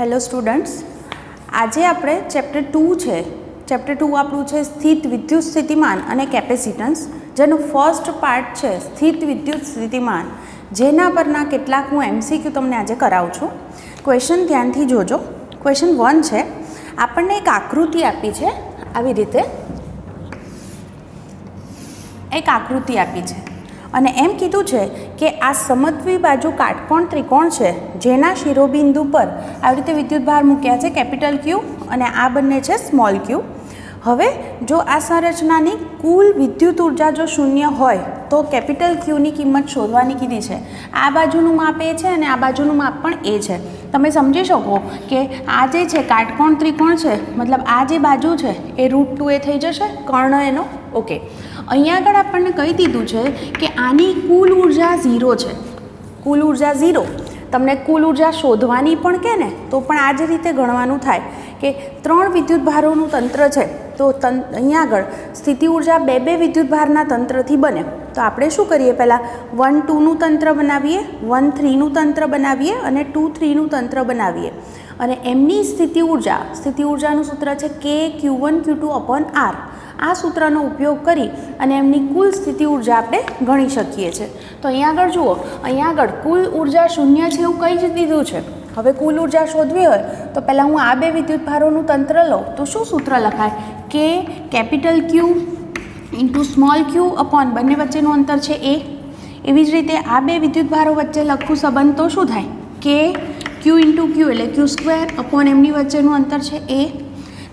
Hello students, आज આપણે chapter 2 છે। ચેપ્ટર 2 આપણું છે સ્થિત વિદ્યુત સ્થિતિમાન અને કેપેસિટન્સ, જેનો ફર્સ્ટ પાર્ટ છે સ્થિત વિદ્યુત સ્થિતિમાન, જેના પરના કેટલાક હું એમસીક્યુ તમને આજે કરાવું છું। ક્વેશ્ચન ધ્યાનથી જોજો। ક્વેશ્ચન 1 છે, આપણને એક આકૃતિ આપી છે, આવી રીતે એક આકૃતિ આપી છે અને એમ કીધું છે કે આ સમદ્વિ બાજુ કાટકોણ ત્રિકોણ છે, જેના શિરોબિંદુ પર આવી રીતે વિદ્યુતભાર મૂક્યા છે કેપિટલ ક્યુ અને આ બંને છે સ્મોલ ક્યુ। હવે જો આ સંરચનાની કુલ વિદ્યુત ઉર્જા જો શૂન્ય હોય તો કેપિટલ ક્યુની કિંમત શોધવાની કીધી છે। આ બાજુનું માપ એ છે અને આ બાજુનું માપ પણ એ છે। તમે સમજી શકો કે આ જે છે કાટકોણ ત્રિકોણ છે, મતલબ આ જે બાજુ છે એ √2 એ થઈ જશે, કર્ણ એનો ઓકે। અહીંયા આગળ આપણને કહી દીધું છે કે આની કુલ ઉર્જા 0 છે, કુલ ઉર્જા 0। તમને કુલ ઉર્જા શોધવાની પણ કહે ને તો પણ આ જ રીતે ગણવાનું થાય કે 3 વિદ્યુતભારોનું તંત્ર છે, તો અહીંયા આગળ સ્થિતિ ઉર્જા 2 વિદ્યુતભારના તંત્રથી બને। તો આપણે શું કરીએ, પહેલાં 1 2નું તંત્ર બનાવીએ, 1 3નું તંત્ર બનાવીએ અને 2 3નું તંત્ર બનાવીએ અને એમની સ્થિતિ ઉર્જાનું સૂત્ર છે KQ1 Q2/R। આ સૂત્રનો ઉપયોગ કરી અને એમની કુલ સ્થિતિ ઉર્જા આપણે ગણી શકીએ છીએ। તો અહીંયા આગળ જુઓ, અહીંયા આગળ કુલ ઉર્જા શૂન્ય છે એવું કહી જ દીધું છે। હવે કુલ ઉર્જા શોધવી હોય તો પહેલાં હું આ 2 વિદ્યુતભારોનું તંત્ર લઉં તો શું સૂત્ર લખાય, કે કેપિટલ ક્યુ ઇન્ટુ સ્મોલ ક્યુ અપોન બંને વચ્ચેનું અંતર છે એ। એવી જ રીતે આ 2 વિદ્યુતભારો વચ્ચે લખું સંબંધ તો શું થાય, કે ક્યુ ઇન્ટુ ક્યુ એટલે Q² અપોન એમની વચ્ચેનું અંતર છે એ।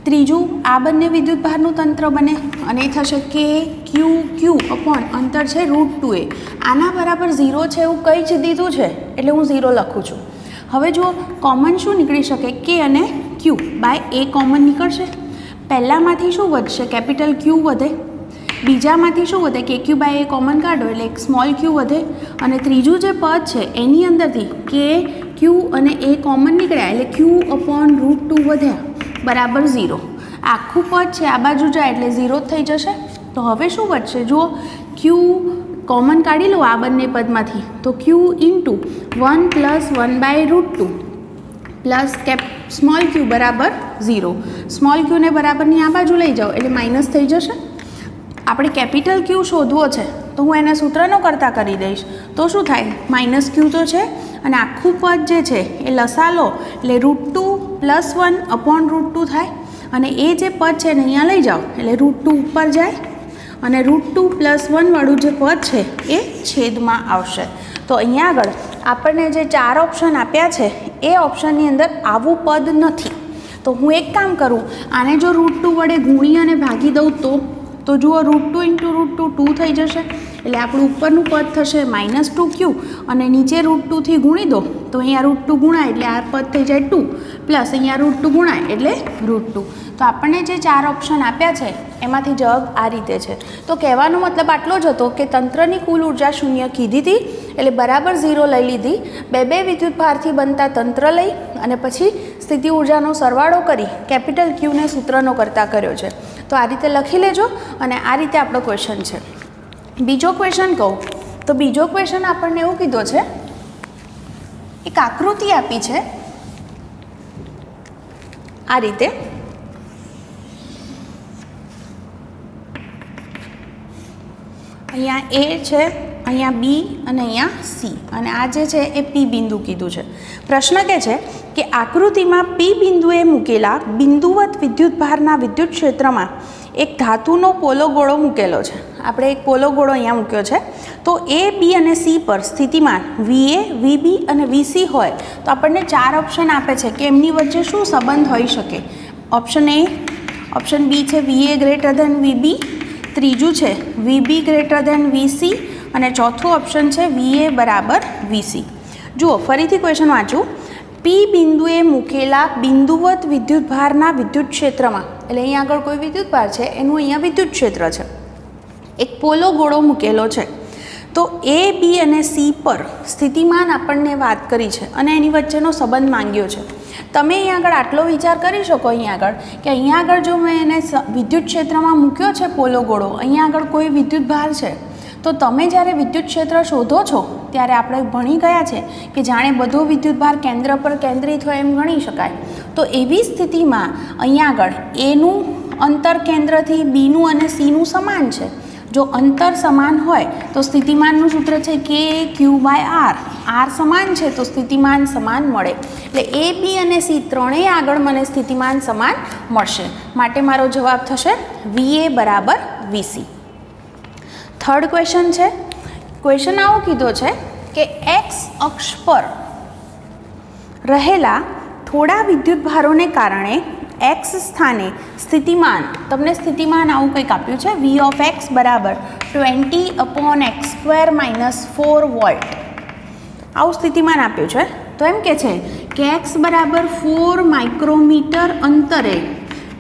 ત્રીજું આ બંને વિદ્યુતભારનું તંત્ર બને અને એ થશે KQ અપોન અંતર છે √2a। આના બરાબર 0 છે એવું કહી જ દીધું છે એટલે હું 0 લખું છું। હવે જુઓ, કોમન શું નીકળી શકે, K અને Q બાય A કોમન નીકળશે। પહેલાંમાંથી શું વધશે, કેપિટલ Q વધે, બીજામાંથી શું વધે, KQ બાય A કોમન કાઢો એટલે એક સ્મોલ q વધે અને ત્રીજું જે પદ છે એની અંદરથી KQ અને A કોમન નીકળ્યા એટલે Q અપોન √2 વધ્યા બરાબર 0। આખું પદ છે આ બાજુ જાય એટલે 0 જ થઈ જશે। તો હવે શું વધશે, જુઓ Q કોમન કાઢી લો આ બંને પદમાંથી, તો Q into 1 + 1/√2 plus small q બરાબર 0। સ્મોલ ક્યુને બરાબરની આ બાજુ લઈ જાઓ એટલે માઇનસ થઈ જશે। આપણે કેપિટલ ક્યુ શોધવો છે તો હું એને સૂત્રનો કરતા કરી દઈશ તો શું થાય, -q તો છે અને આખું પદ જે છે એ લસા લો એટલે √2 + 1/√2 થાય અને એ જે પદ છે ને અહીંયા લઈ જાઓ એટલે √2 ઉપર જાય અને √2 + 1 વાળું જે પદ છે એ છેદમાં આવશે। તો અહીંયા આગળ આપણને જે 4 ઓપ્શન આપ્યા છે એ ઓપ્શનની અંદર આવું પદ નથી। તો હું એક કામ કરું, આને જો √2 વડે ગુણી અને ભાગી દઉં તો જુઓ √2 × √2 2 થઈ જશે એટલે આપણું ઉપરનું પદ થશે -2q અને નીચે √2 થી ગુણી દો તો અહીંયા √2 ગુણાય એટલે આ પદ થઈ જાય 2 પ્લસ અહીંયા √2 ગુણાય એટલે √2। તો આપણને જે 4 ઓપ્શન આપ્યા છે એમાંથી જવાબ આ રીતે છે। તો કહેવાનો મતલબ આટલો જ હતો કે તંત્રની કુલ ઉર્જા શૂન્ય કીધી હતી એટલે બરાબર 0 લઈ લીધી, 2 વિદ્યુતભારથી બનતા તંત્ર લઈ અને પછી સ્થિતિ ઉર્જાનો સરવાળો કરી કેપિટલ ક્યુને સૂત્રનો કરતા કર્યો છે। તો આ રીતે લખી લેજો અને આ રીતે આપણો ક્વેશ્ચન છે। બીજો ક્વેશ્ચન કહું તો બીજો ક્વેશ્ચન આપણને એવું કીધો છે, એક આકૃતિ આપી છે આ રીતે, અહીંયા A છે, અહીંયા B અને અહીંયા C અને આ જે છે એ P બિંદુ કીધું છે। પ્રશ્ન કહે છે કે આકૃતિમાં P બિંદુએ મૂકેલા બિંદુવત વિદ્યુતભારના વિદ્યુત ક્ષેત્રમાં એક ધાતુનો પોલો ગોળો મૂકેલો છે। આપણે એક પોલો ગોળો અહીંયા મૂક્યો છે। તો A, B અને C પર સ્થિતિમાન VA, VB અને VC હોય તો આપણને 4 ઓપ્શન આપે છે કે એમની વચ્ચે શું સંબંધ હોઈ શકે। ઓપ્શન A, ઓપ્શન B છે VA > VB, ત્રીજું છે VB > VC અને ચોથું ઓપ્શન છે VA = VC। જુઓ ફરીથી ક્વેશ્ચન વાંચું, P બિંદુએ મૂકેલા બિંદુવત વિદ્યુતભારના વિદ્યુત ક્ષેત્રમાં એટલે અહીંયા આગળ કોઈ વિદ્યુતભાર છે એનું અહીંયા વિદ્યુત ક્ષેત્ર છે, એક પોલો ગોળો મૂકેલો છે। તો A, B અને C પર સ્થિતિમાન આપણને વાત કરી છે અને એની વચ્ચેનો સંબંધ માંગ્યો છે। તમે અહીંયા આગળ આટલો વિચાર કરી શકો અહીંયા આગળ કે અહીંયા આગળ જો મેં એને વિદ્યુત ક્ષેત્રમાં મૂક્યો છે પોલો ગોળો, અહીંયા આગળ કોઈ વિદ્યુતભાર છે તો તમે જ્યારે વિદ્યુત ક્ષેત્ર શોધો છો ત્યારે આપણે ભણી ગયા છે કે જાણે બધો વિદ્યુતભાર કેન્દ્ર પર કેન્દ્રિત હોય એમ ગણી શકાય. તો એવી સ્થિતિમાં અહીંયા આગળ એનું અંતર કેન્દ્રથી બીનું અને સીનું સમાન છે. જો અંતર સમાન હોય તો સ્થિતિમાનનું સૂત્ર છે K/Q/R. R સમાન છે તો સ્થિતિમાન સમાન મળે. એટલે એ બી અને સી ત્રણેય આગળ મને સ્થિતિમાન સમાન મળશે. માટે મારો જવાબ થશે VA બરાબર VC. થર્ડ ક્વેશ્ચન છે. ક્વેશ્ચન આવો કીધો છે કે એક્સ અક્ષ પર રહેલા થોડા વિદ્યુતભારોને કારણે એક્સ સ્થાને સ્થિતિમાન, તમને સ્થિતિમાન આવું કંઈક આપ્યું છે, V of x બરાબર 20/x² - 4 વોલ્ટ આવું સ્થિતિમાન આપ્યું છે. તો એમ કે છે કે x બરાબર 4 માઇક્રોમીટર અંતરે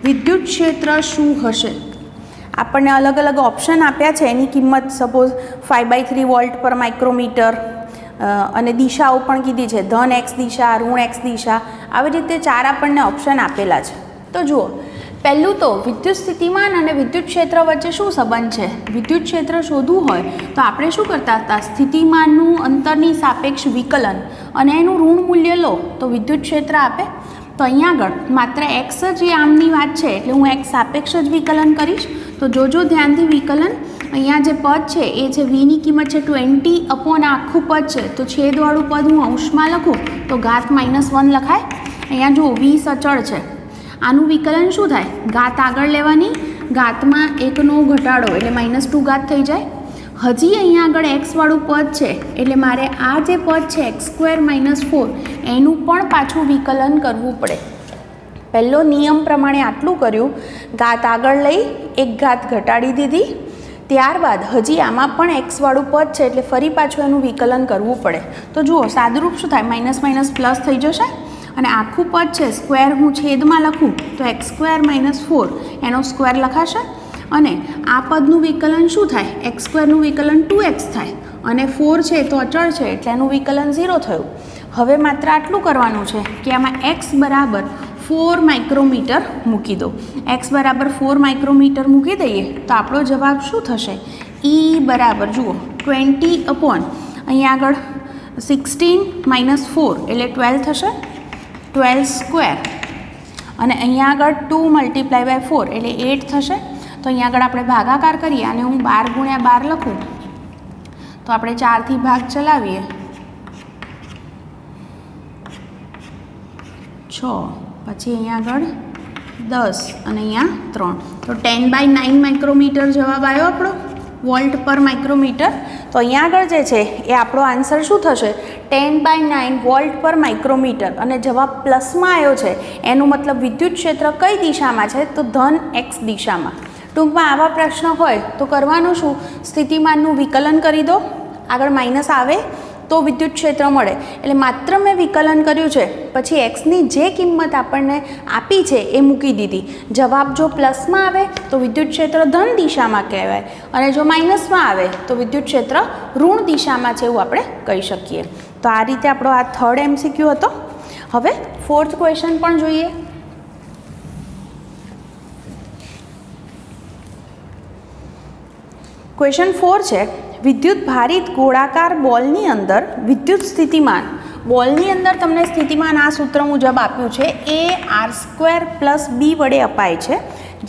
વિદ્યુત ક્ષેત્ર શું હશે. આપણને અલગ અલગ ઓપ્શન આપ્યા છે, એની કિંમત સપોઝ 5/3 વોલ્ટ પર માઇક્રોમીટર અને દિશાઓ પણ કીધી છે, ધન x દિશા, ઋણ x દિશા, આવી રીતે 4 આપણને ઓપ્શન આપેલા છે. તો જુઓ, પહેલું તો વિદ્યુત સ્થિતિમાન અને વિદ્યુત ક્ષેત્ર વચ્ચે શું સંબંધ છે. વિદ્યુત ક્ષેત્ર શોધવું હોય તો આપણે શું કરતા હતા, સ્થિતિમાનનું અંતરની સાપેક્ષ વિકલન અને એનું ઋણ મૂલ્ય લો તો વિદ્યુત ક્ષેત્ર આપે. તો અહીંયા આગળ માત્ર એક્સ જ એ આમની વાત છે એટલે હું એક્સ સાપેક્ષ જ વિકલન કરીશ. તો જોજો ધ્યાનથી વિકલન, અહીંયા જે પદ છે એ છે વીની કિંમત છે 20/ આખું પદ છે તો છેદવાળું પદ હું અંશમાં લખું તો ઘાત -1 લખાય. અહીંયા જુઓ 20 અચળ છે, આનું વિકલન શું થાય, ઘાત આગળ લેવાની, ઘાતમાં 1નો ઘટાડો એટલે -2 ઘાત થઈ જાય. હજી અહીંયા આગળ એક્સવાળું પદ છે એટલે મારે આ જે પદ છે x² - 4 એનું પણ પાછું વિકલન કરવું પડે. પહેલો નિયમ પ્રમાણે આટલું કર્યું, ઘાત આગળ લઈ 1 ઘાત ઘટાડી દીધી. ત્યારબાદ હજી આમાં પણ એક્સવાળું પદ છે એટલે ફરી પાછું એનું વિકલન કરવું પડે. તો જુઓ સાદુરૂપ શું થાય, -- પ્લસ થઈ જશે અને આખું પદ છે સ્ક્વેર હું છેદમાં લખું તો x² - 4 એનો સ્ક્વેર લખાશે. અને આ પદનું વિકલન શું થાય, x² નું વિકલન 2x થાય અને 4 છે તો અચળ છે એટલે એનું વિકલન 0 થયું. હવે માત્ર આટલું કરવાનું છે કે આમાં x બરાબર 4 માઇક્રોમીટર મૂકી દો. x બરાબર 4 માઇક્રોમીટર મૂકી દઈએ તો આપણો જવાબ શું થશે, E બરાબર જુઓ 20/ અહીંયા આગળ 16 - 4 એટલે 12 થશે, 12² અને અહીંયા આગળ 2 × 4 એટલે 8 થશે. તો અહીંયા આગળ આપણે ભાગાકાર કરીએ અને હું 12 × 12 લખું તો આપણે 4થી ભાગ ચલાવીએ 6, પછી અહીંયા આગળ 10 અને અહીંયા 3 તો 10/9 માઇક્રોમીટર જવાબ આવ્યો આપણો વોલ્ટ પર માઇક્રોમીટર. તો અહીંયા આગળ જે છે એ આપણો આન્સર શું થશે, 10/9 વોલ્ટ પર માઇક્રોમીટર. અને જવાબ પ્લસમાં આવ્યો છે એનું મતલબ વિદ્યુત ક્ષેત્ર કઈ દિશામાં છે તો ધન x દિશામાં. ટૂંકમાં આવા પ્રશ્ન હોય તો કરવાનું શું, સ્થિતિમાનનું વિકલન કરી દો, આગળ માઇનસ આવે તો વિદ્યુત ક્ષેત્ર મળે. એટલે માત્ર મેં વિકલન કર્યું છે, પછી એક્સની જે કિંમત આપણને આપી છે એ મૂકી દીધી. જવાબ જો પ્લસમાં આવે તો વિદ્યુત ક્ષેત્ર ધન દિશામાં કહેવાય અને જો માઇનસમાં આવે તો વિદ્યુત ક્ષેત્ર ઋણ દિશામાં છે એવું આપણે કહી શકીએ. તો આ રીતે આપણો આ થર્ડ MCQ હતો. હવે ફોર્થ ક્વેશ્ચન પણ જોઈએ. ક્વેશ્ચન 4 છે, વિદ્યુત ભારિત ગોળાકાર બોલની અંદર વિદ્યુત સ્થિતિમાન, બોલની અંદર તમને સ્થિતિમાન આ સૂત્ર મુજબ આપ્યું છે AR² + B વડે અપાય છે,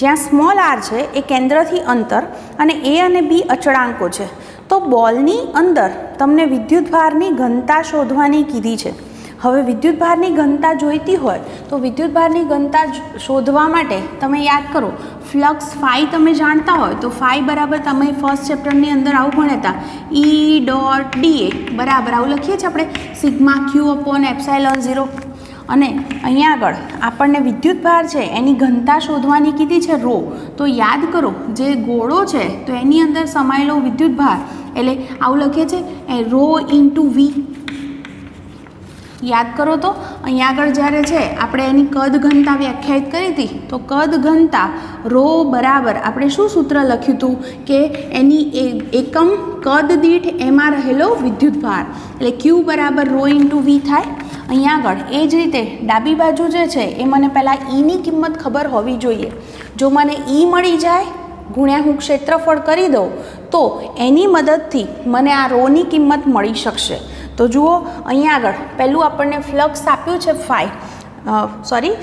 જ્યાં સ્મોલ r છે એ કેન્દ્રથી અંતર અને A અને B અચળાંકો છે. તો બોલની અંદર તમને વિદ્યુતભારની ઘનતા શોધવાની કીધી છે. હવે વિદ્યુતભારની ઘનતા જોઈતી હોય તો વિદ્યુતભારની ઘનતા શોધવા માટે તમે યાદ કરો, ફ્લક્સ ફાઈ તમે જાણતા હોય તો ફાઈ બરાબર તમે ફર્સ્ટ ચેપ્ટરની અંદર આવું ભણ્યા હતા, E.dA બરાબર આવું લખીએ છીએ આપણે σq/ε0. અને અહીંયા આગળ આપણને વિદ્યુતભાર છે એની ઘનતા શોધવાની કીધી છે ρ. તો યાદ કરો, જે ગોળો છે તો એની અંદર સમાયેલો વિદ્યુતભાર એટલે આવું લખીએ છીએ ρ × V. યાદ કરો તો અહીંયા આગળ જ્યારે છે આપણે એની કદ ઘનતા વ્યાખ્યાયિત કરી હતી તો કદ ઘનતા ρ બરાબર આપણે શું સૂત્ર લખ્યું હતું કે એની એકમ કદ દીઠ એમાં રહેલો વિદ્યુતભાર એટલે Q બરાબર ρ × V થાય. અહીંયા આગળ એ જ રીતે ડાબી બાજુ જે છે એ મને પહેલાં Eની કિંમત ખબર હોવી જોઈએ. જો મને E મળી જાય ગુણ્યા હું ક્ષેત્રફળ કરી દઉં તો એની મદદથી મને આ રોની કિંમત મળી શકશે. તો જુઓ અહીંયા આગળ પહેલું આપણને ફ્લક્સ આપ્યું છે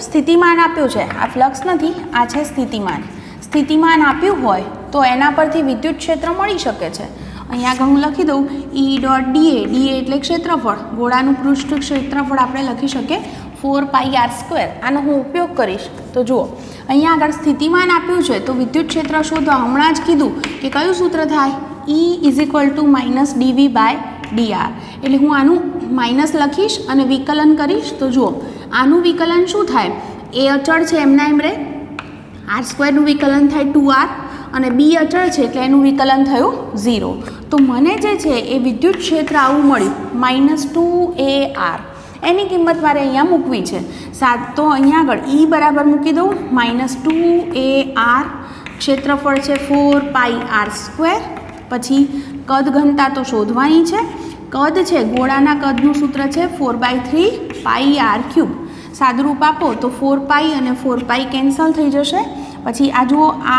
સ્થિતિમાન આપ્યું છે. આ ફ્લક્સ નથી, આ છે સ્થિતિમાન. સ્થિતિમાન આપ્યું હોય તો એના પરથી વિદ્યુત ક્ષેત્ર મળી શકે છે. અહીંયા આગળ હું લખી દઉં E.dA. dA એટલે ક્ષેત્રફળ. ગોળાનું પૃષ્ઠ ક્ષેત્રફળ આપણે લખી શકીએ 4πr². આનો હું ઉપયોગ કરીશ. તો જુઓ અહીંયા આગળ સ્થિતિમાન આપ્યું છે તો વિદ્યુત ક્ષેત્ર શોધો. હમણાં જ કીધું કે કયું સૂત્ર થાય? E = -dV/dr. એટલે હું આનું માઇનસ લખીશ અને વિકલન કરીશ. તો જુઓ આનું વિકલન શું થાય? એ અચળ છે એમના એમ રે, r² નું વિકલન થાય 2r અને બી અચળ છે એટલે એનું વિકલન થયું 0. તો મને જે છે એ વિદ્યુત ક્ષેત્ર આવું મળ્યું -2ar. એની કિંમત મારે અહીંયા મૂકવી છે. તો અહીંયા આગળ E બરાબર મૂકી દઉં -2ar. ક્ષેત્રફળ છે 4πr². પછી કદ ઘનતા તો શોધવાની છે. કદ છે ગોળાના કદનું સૂત્ર છે 4/3πr³. સાદુરૂપ આપો તો 4π અને 4π કેન્સલ થઈ જશે. પછી આ જુઓ r²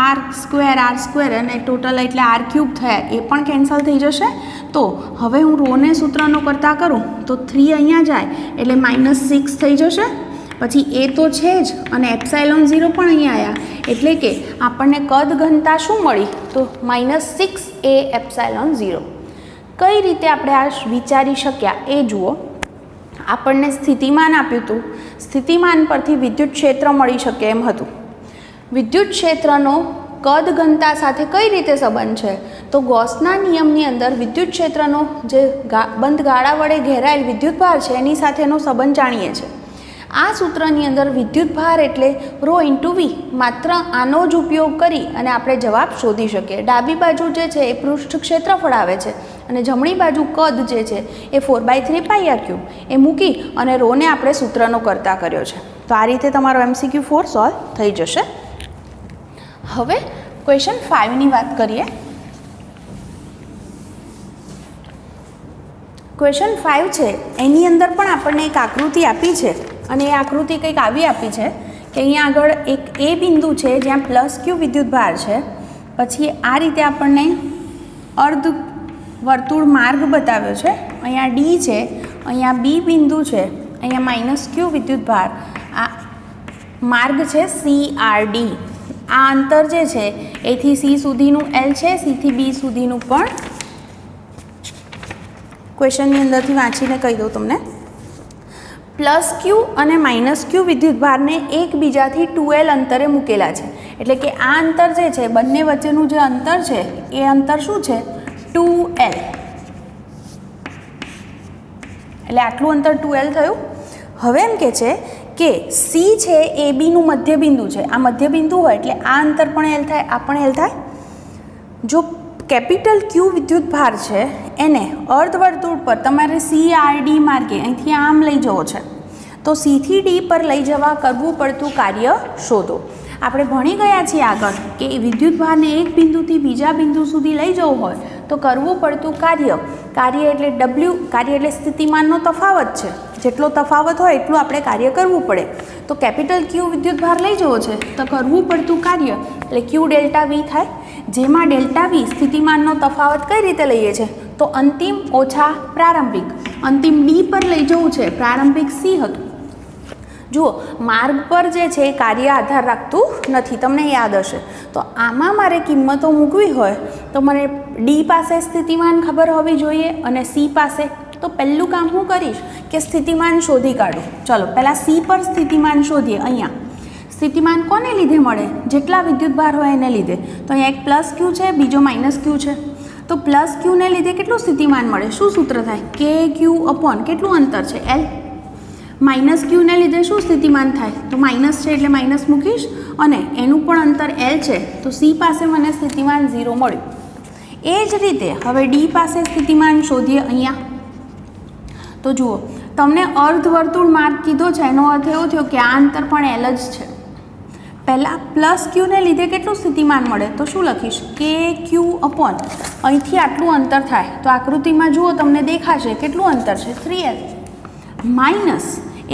અને ટોટલ એટલે r³ થયા એ પણ કેન્સલ થઈ જશે. તો હવે હું રોને સૂત્રનો કરતા કરું તો 3 અહીંયા જાય એટલે -6 થઈ જશે. પછી એ તો છે જ અને ε0 પણ અહીંયા આવ્યા એટલે કે આપણને કદ ઘનતા શું મળી? તો -6a∈0. કઈ રીતે આપણે આ વિચારી શક્યા એ જુઓ. આપણને સ્થિતિમાન આપ્યું હતું, સ્થિતિમાન પરથી વિદ્યુત ક્ષેત્ર મળી શકે એમ હતું. વિદ્યુત ક્ષેત્રનો કદ ઘનતા સાથે કઈ રીતે સંબંધ છે? તો ગોસના નિયમની અંદર વિદ્યુત ક્ષેત્રનો જે બંધ ગાળા વડે ઘેરાયેલ વિદ્યુતભાર છે એની સાથેનો સંબંધ જાણીએ છીએ. આ સૂત્રની અંદર વિદ્યુતભાર એટલે ρ×V. માત્ર આનો જ ઉપયોગ કરી અને આપણે જવાબ શોધી શકીએ. ડાબી બાજુ જે છે એ પૃષ્ઠ ક્ષેત્રફળ આવે છે અને જમણી બાજુ કદ જે છે એ 4/3πr³ એ મૂકી અને રોને આપણે સૂત્રનો કરતા કર્યો છે. તો આ રીતે તમારો MCQ4 સોલ્વ થઈ જશે. હવે ક્વેશ્ચન 5ની વાત કરીએ. ક્વેશ્ચન 5 છે એની અંદર પણ આપણને એક આકૃતિ આપી છે અને એ આકૃતિ કંઈક આવી આપી છે કે અહીંયા આગળ એક એ બિંદુ છે જ્યાં +q વિદ્યુતભાર છે. પછી આ રીતે આપણને અર્ધ વર્તુળ માર્ગ બતાવ્યો છે. અહીંયા D છે, અહીંયા B બિંદુ છે, અહીંયા -q વિદ્યુતભાર. આ માર્ગ છે CRD. આ અંતર જે છે એથી C સુધીનું L છે, C થી B સુધીનું પણ ક્વેશ્ચનની અંદરથી વાંચીને કહી દઉં તમને. +q અને -q વિદ્યુતભારને એકબીજાથી 2L અંતરે મૂકેલા છે. એટલે કે આ અંતર જે છે બંને વચ્ચેનું જે અંતર છે એ અંતર શું છે? 2L. એટલે આટલું અંતર 2L થયું. હવે એમ કે છે કે C છે એ બીનું મધ્યબિંદુ છે. આ મધ્યબિંદુ હોય એટલે આ અંતર પણ L થાય, આ પણ L થાય. જો Q વિદ્યુતભાર છે એને અર્ધવર્તુળ પર તમારે CRD માર્ગે અહીંથી આમ લઈ જવો છે તો C થી D પર લઈ જવા કરવું પડતું કાર્ય શોધો. આપણે ભણી ગયા છીએ આગળ કે વિદ્યુતભારને એક બિંદુથી બીજા બિંદુ સુધી લઈ જવું હોય તો કરવું પડતું કાર્ય એટલે W. કાર્ય એટલે સ્થિતિમાનનો તફાવત છે. જેટલો તફાવત હોય એટલું આપણે કાર્ય કરવું પડે. તો Q વિદ્યુતભાર લઈ જવો છે તો કરવું પડતું કાર્ય એટલે Q∆V થાય. જેમાં ∆V સ્થિતિમાનનો તફાવત કઈ રીતે લઈએ છે? તો અંતિમ ઓછા પ્રારંભિક. અંતિમ D પર લઈ જવું છે, પ્રારંભિક C હતું. જુઓ માર્ગ પર જે છે એ કાર્ય આધાર રાખતું નથી, તમને યાદ હશે. તો આમાં મારે કિંમતો મૂકવી હોય તો મને D પાસે સ્થિતિમાન ખબર હોવી જોઈએ અને C પાસે. તો પહેલું કામ હું કરીશ કે સ્થિતિમાન શોધી કાઢું. ચલો પહેલાં C પર સ્થિતિમાન શોધીએ. અહીંયા સ્થિતિમાન કોને લીધે મળે? જેટલા વિદ્યુતભાર હોય એને લીધે. તો અહીંયા એક +q છે, બીજો -q છે. તો +q ને લીધે કેટલું સ્થિતિમાન મળે? શું સૂત્ર થાય? KQ/ કેટલું અંતર છે? L. -q ને લીધે શું સ્થિતિમાન થાય? તો માઇનસ છે એટલે માઇનસ મૂકીશ અને એનું પણ અંતર L છે તો C પાસે મને સ્થિતિમાન 0 મળ્યું. એ જ રીતે હવે D પાસે સ્થિતિમાન શોધીએ. અહીંયા તો જુઓ તમને અર્ધવર્તુળ માર્ગ કીધો છે એનો અર્થ એવો થયો કે આ અંતર પણ L જ છે. પહેલાં +q ને લીધે કેટલું સ્થિતિમાન મળે? તો શું લખીશ? KQ/ અહીંથી આટલું અંતર થાય તો આકૃતિમાં જુઓ તમને દેખાશે કેટલું અંતર છે? 3L. માઇનસ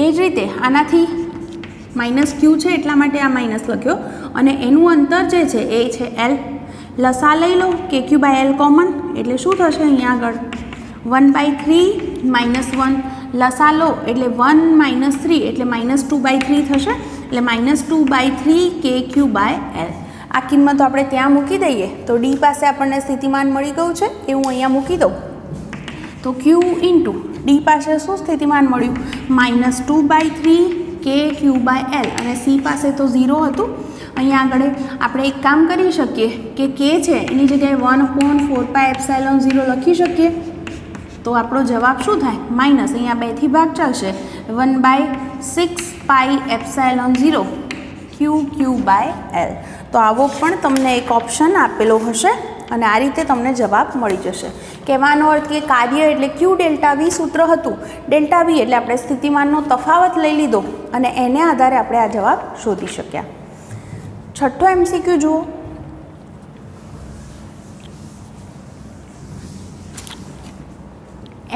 એ જ રીતે આનાથી -q છે એટલા માટે આ માઇનસ લખ્યો અને એનું અંતર જે છે એ છે L. લસા લઈ લો, KQ/L કોમન એટલે શું થશે અહીંયા આગળ 1/3 -1, લસા લો એટલે 1 - 3 એટલે -2/3 થશે, એટલે -2/3 KQ/L. આ કિંમતો આપણે ત્યાં મૂકી દઈએ તો ડી પાસે આપણને સ્થિતિમાન મળી ગયું છે એ હું અહીંયા મૂકી દઉં તો Q ઇન્ટુ ડી પાસે શું સ્થિતિમાન મળ્યું -2/3 KQ/L અને C પાસે તો 0 હતું. અહીંયા આગળ આપણે એક કામ કરી શકીએ કે K છે એની જગ્યાએ 1/4πε0 લખી શકીએ તો આપણો જવાબ શું થાય માઇનસ, અહીંયા 2 થી ભાગ ચાલશે 1/6πε0 QQ/L. તો આવો પણ તમને એક ઓપ્શન આપેલો હશે અને આ રીતે તમને જવાબ મળી જશે. કહેવાનો અર્થ કે કાર્ય એટલે Q∆V સૂત્ર હતું, ∆V એટલે આપણે સ્થિતિમાનનો તફાવત લઈ લીધો અને એને આધારે આપણે આ જવાબ શોધી શક્યા. છઠ્ઠો MCQ જુઓ.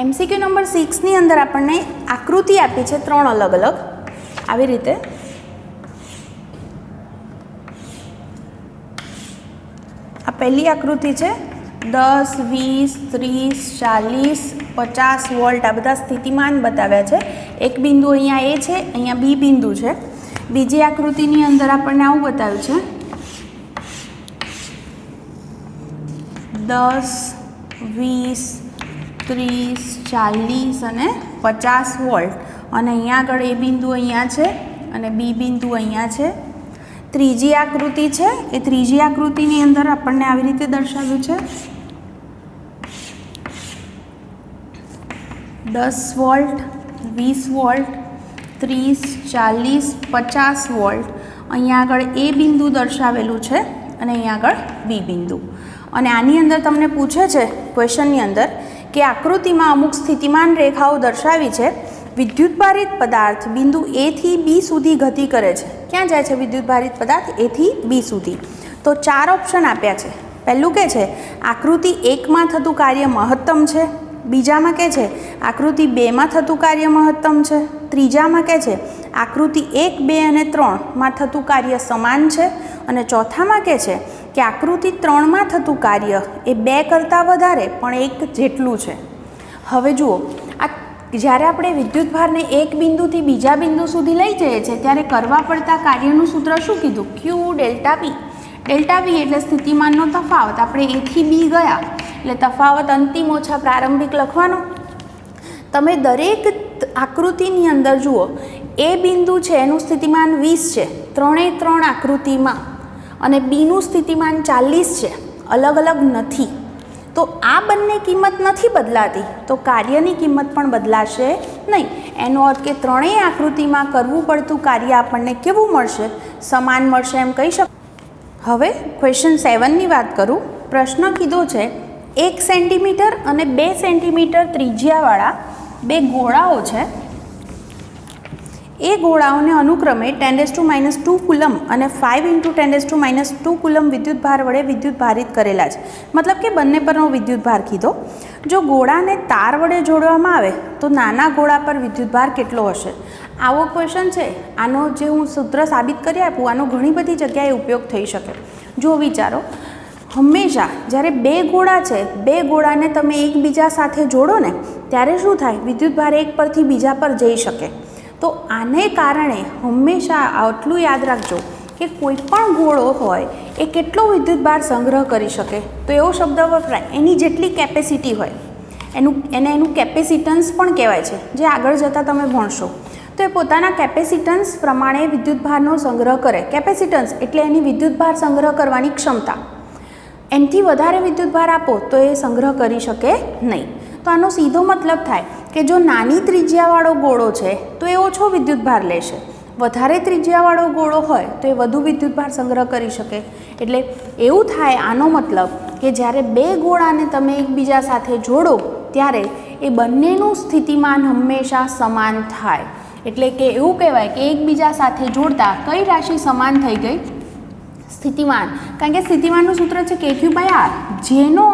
MCQ નંબર 6 ની અંદર આપણને આકૃતિ આપી છે 3 અલગ અલગ આવી રીતે. આ પહેલી આકૃતિ છે 10, 20, 30, 40, 50 વોલ્ટ આ બધા સ્થિતિમાન બતાવ્યા છે. એક બિંદુ અહીંયા A છે, અહીંયા B બિંદુ છે. બીજી આકૃતિની અંદર આપણને આવું બતાવ્યું છે 10, 20, 30, 40 અને 50 વોલ્ટ અને અહીંયા આગળ A બિંદુ અહીંયા છે અને B બિંદુ અહીંયા છે. ત્રીજી આકૃતિ છે એ ત્રીજી આકૃતિની અંદર આપણને આવી રીતે દર્શાવ્યું છે 10 વોલ્ટ, 20 વોલ્ટ, 30, 40, 50 વોલ્ટ. અહીંયા આગળ A બિંદુ દર્શાવેલું છે અને અહીંયા આગળ B બિંદુ. અને આની અંદર તમને પૂછે છે ક્વેશ્ચનની અંદર કે આકૃતિમાં અમુક સ્થિતિમાન રેખાઓ દર્શાવી છે. વિદ્યુતભારિત પદાર્થ બિંદુ A થી B સુધી ગતિ કરે છે. ક્યાં જાય છે વિદ્યુતભારિત પદાર્થ? A થી B સુધી. તો 4 ઓપ્શન આપ્યા છે. પહેલું કે છે આકૃતિ 1માં થતું કાર્ય મહત્તમ છે, બીજામાં કે છે આકૃતિ 2માં થતું કાર્ય મહત્તમ છે, ત્રીજામાં કે છે આકૃતિ 1, 2 અને 3માં થતું કાર્ય સમાન છે અને ચોથામાં કે છે કે આકૃતિ 3માં થતું કાર્ય એ 2 કરતાં વધારે પણ 1 જેટલું છે. હવે જુઓ, આ જ્યારે આપણે વિદ્યુતભારને એક બિંદુથી બીજા બિંદુ સુધી લઈ જઈએ છીએ ત્યારે કરવા પડતા કાર્યનું સૂત્ર શું કીધું? Q∆V. ∆V એટલે સ્થિતિમાનનો તફાવત. આપણે A થી B ગયા એટલે તફાવત અંતિમ ઓછા પ્રારંભિક લખવાનો. તમે દરેક આકૃતિની અંદર જુઓ A બિંદુ છે એનું સ્થિતિમાન 20 છે 3 આકૃતિમાં અને Bનું સ્થિતિમાન 40 છે, અલગ અલગ નથી. તો આ બંને કિંમત નથી બદલાતી તો કાર્યની કિંમત પણ બદલાશે નહીં. એનો અર્થ કે ત્રણેય આકૃતિમાં કરવું પડતું કાર્ય આપણને કેવું મળશે? સમાન મળશે એમ કહી શકો. હવે ક્વેશ્ચન 7ની વાત કરું. પ્રશ્ન કીધો છે 1 સેન્ટીમીટર અને 2 સેન્ટીમીટર ત્રિજ્યાવાળા 2 ગોળાઓ છે. એ ગોળાઓને અનુક્રમે 10⁻² કુલમ અને 5 × 10⁻² કુલમ વિદ્યુતભાર વડે વિદ્યુતભારિત કરેલા છે. મતલબ કે બંને પરનો વિદ્યુતભાર કીધો. જો ગોળાને તાર વડે જોડવામાં આવે તો નાના ગોળા પર વિદ્યુતભાર કેટલો હશે? આવો ક્વેશ્ચન છે. આનો જે હું સૂત્ર સાબિત કરી આપું આનો ઘણી બધી જગ્યાએ ઉપયોગ થઈ શકે. જો વિચારો, હંમેશા જ્યારે 2 ગોળા છે 2 ગોળાને તમે એકબીજા સાથે જોડો ને ત્યારે શું થાય? વિદ્યુતભાર એક પરથી બીજા પર જઈ શકે. તો આને કારણે હંમેશા આટલું યાદ રાખજો કે કોઈ પણ ગોળો હોય એ કેટલો વિદ્યુતભાર સંગ્રહ કરી શકે. તો એવો શબ્દ વપરાય એની જેટલી કેપેસિટી હોય એનું કેપેસિટન્સ પણ કહેવાય છે, જે આગળ જતાં તમે ભણશો. તો એ પોતાના કેપેસિટન્સ પ્રમાણે વિદ્યુતભારનો સંગ્રહ કરે. કેપેસિટન્સ એટલે એની વિદ્યુતભાર સંગ્રહ કરવાની ક્ષમતા. એનાથી વધારે વિદ્યુતભાર આપો તો એ સંગ્રહ કરી શકે નહીં. તો આનો સીધો મતલબ થાય કે જો નાની ત્રિજ્યાવાળો ગોળો છે તો એ ઓછો વિદ્યુતભાર લેશે, વધારે ત્રિજ્યાવાળો ગોળો હોય તો એ વધુ વિદ્યુતભાર સંગ્રહ કરી શકે. એટલે એવું થાય આનો મતલબ કે જ્યારે 2 ગોળાને તમે એકબીજા સાથે જોડો ત્યારે એ બંનેનું સ્થિતિમાન હંમેશા સમાન થાય. એટલે કે એવું કહેવાય કે એકબીજા સાથે જોડતા કઈ રાશિ સમાન થઈ ગઈ? સ્થિતિમાન. કારણ કે સ્થિતિમાનનું સૂત્ર છે KQ/R. જેનો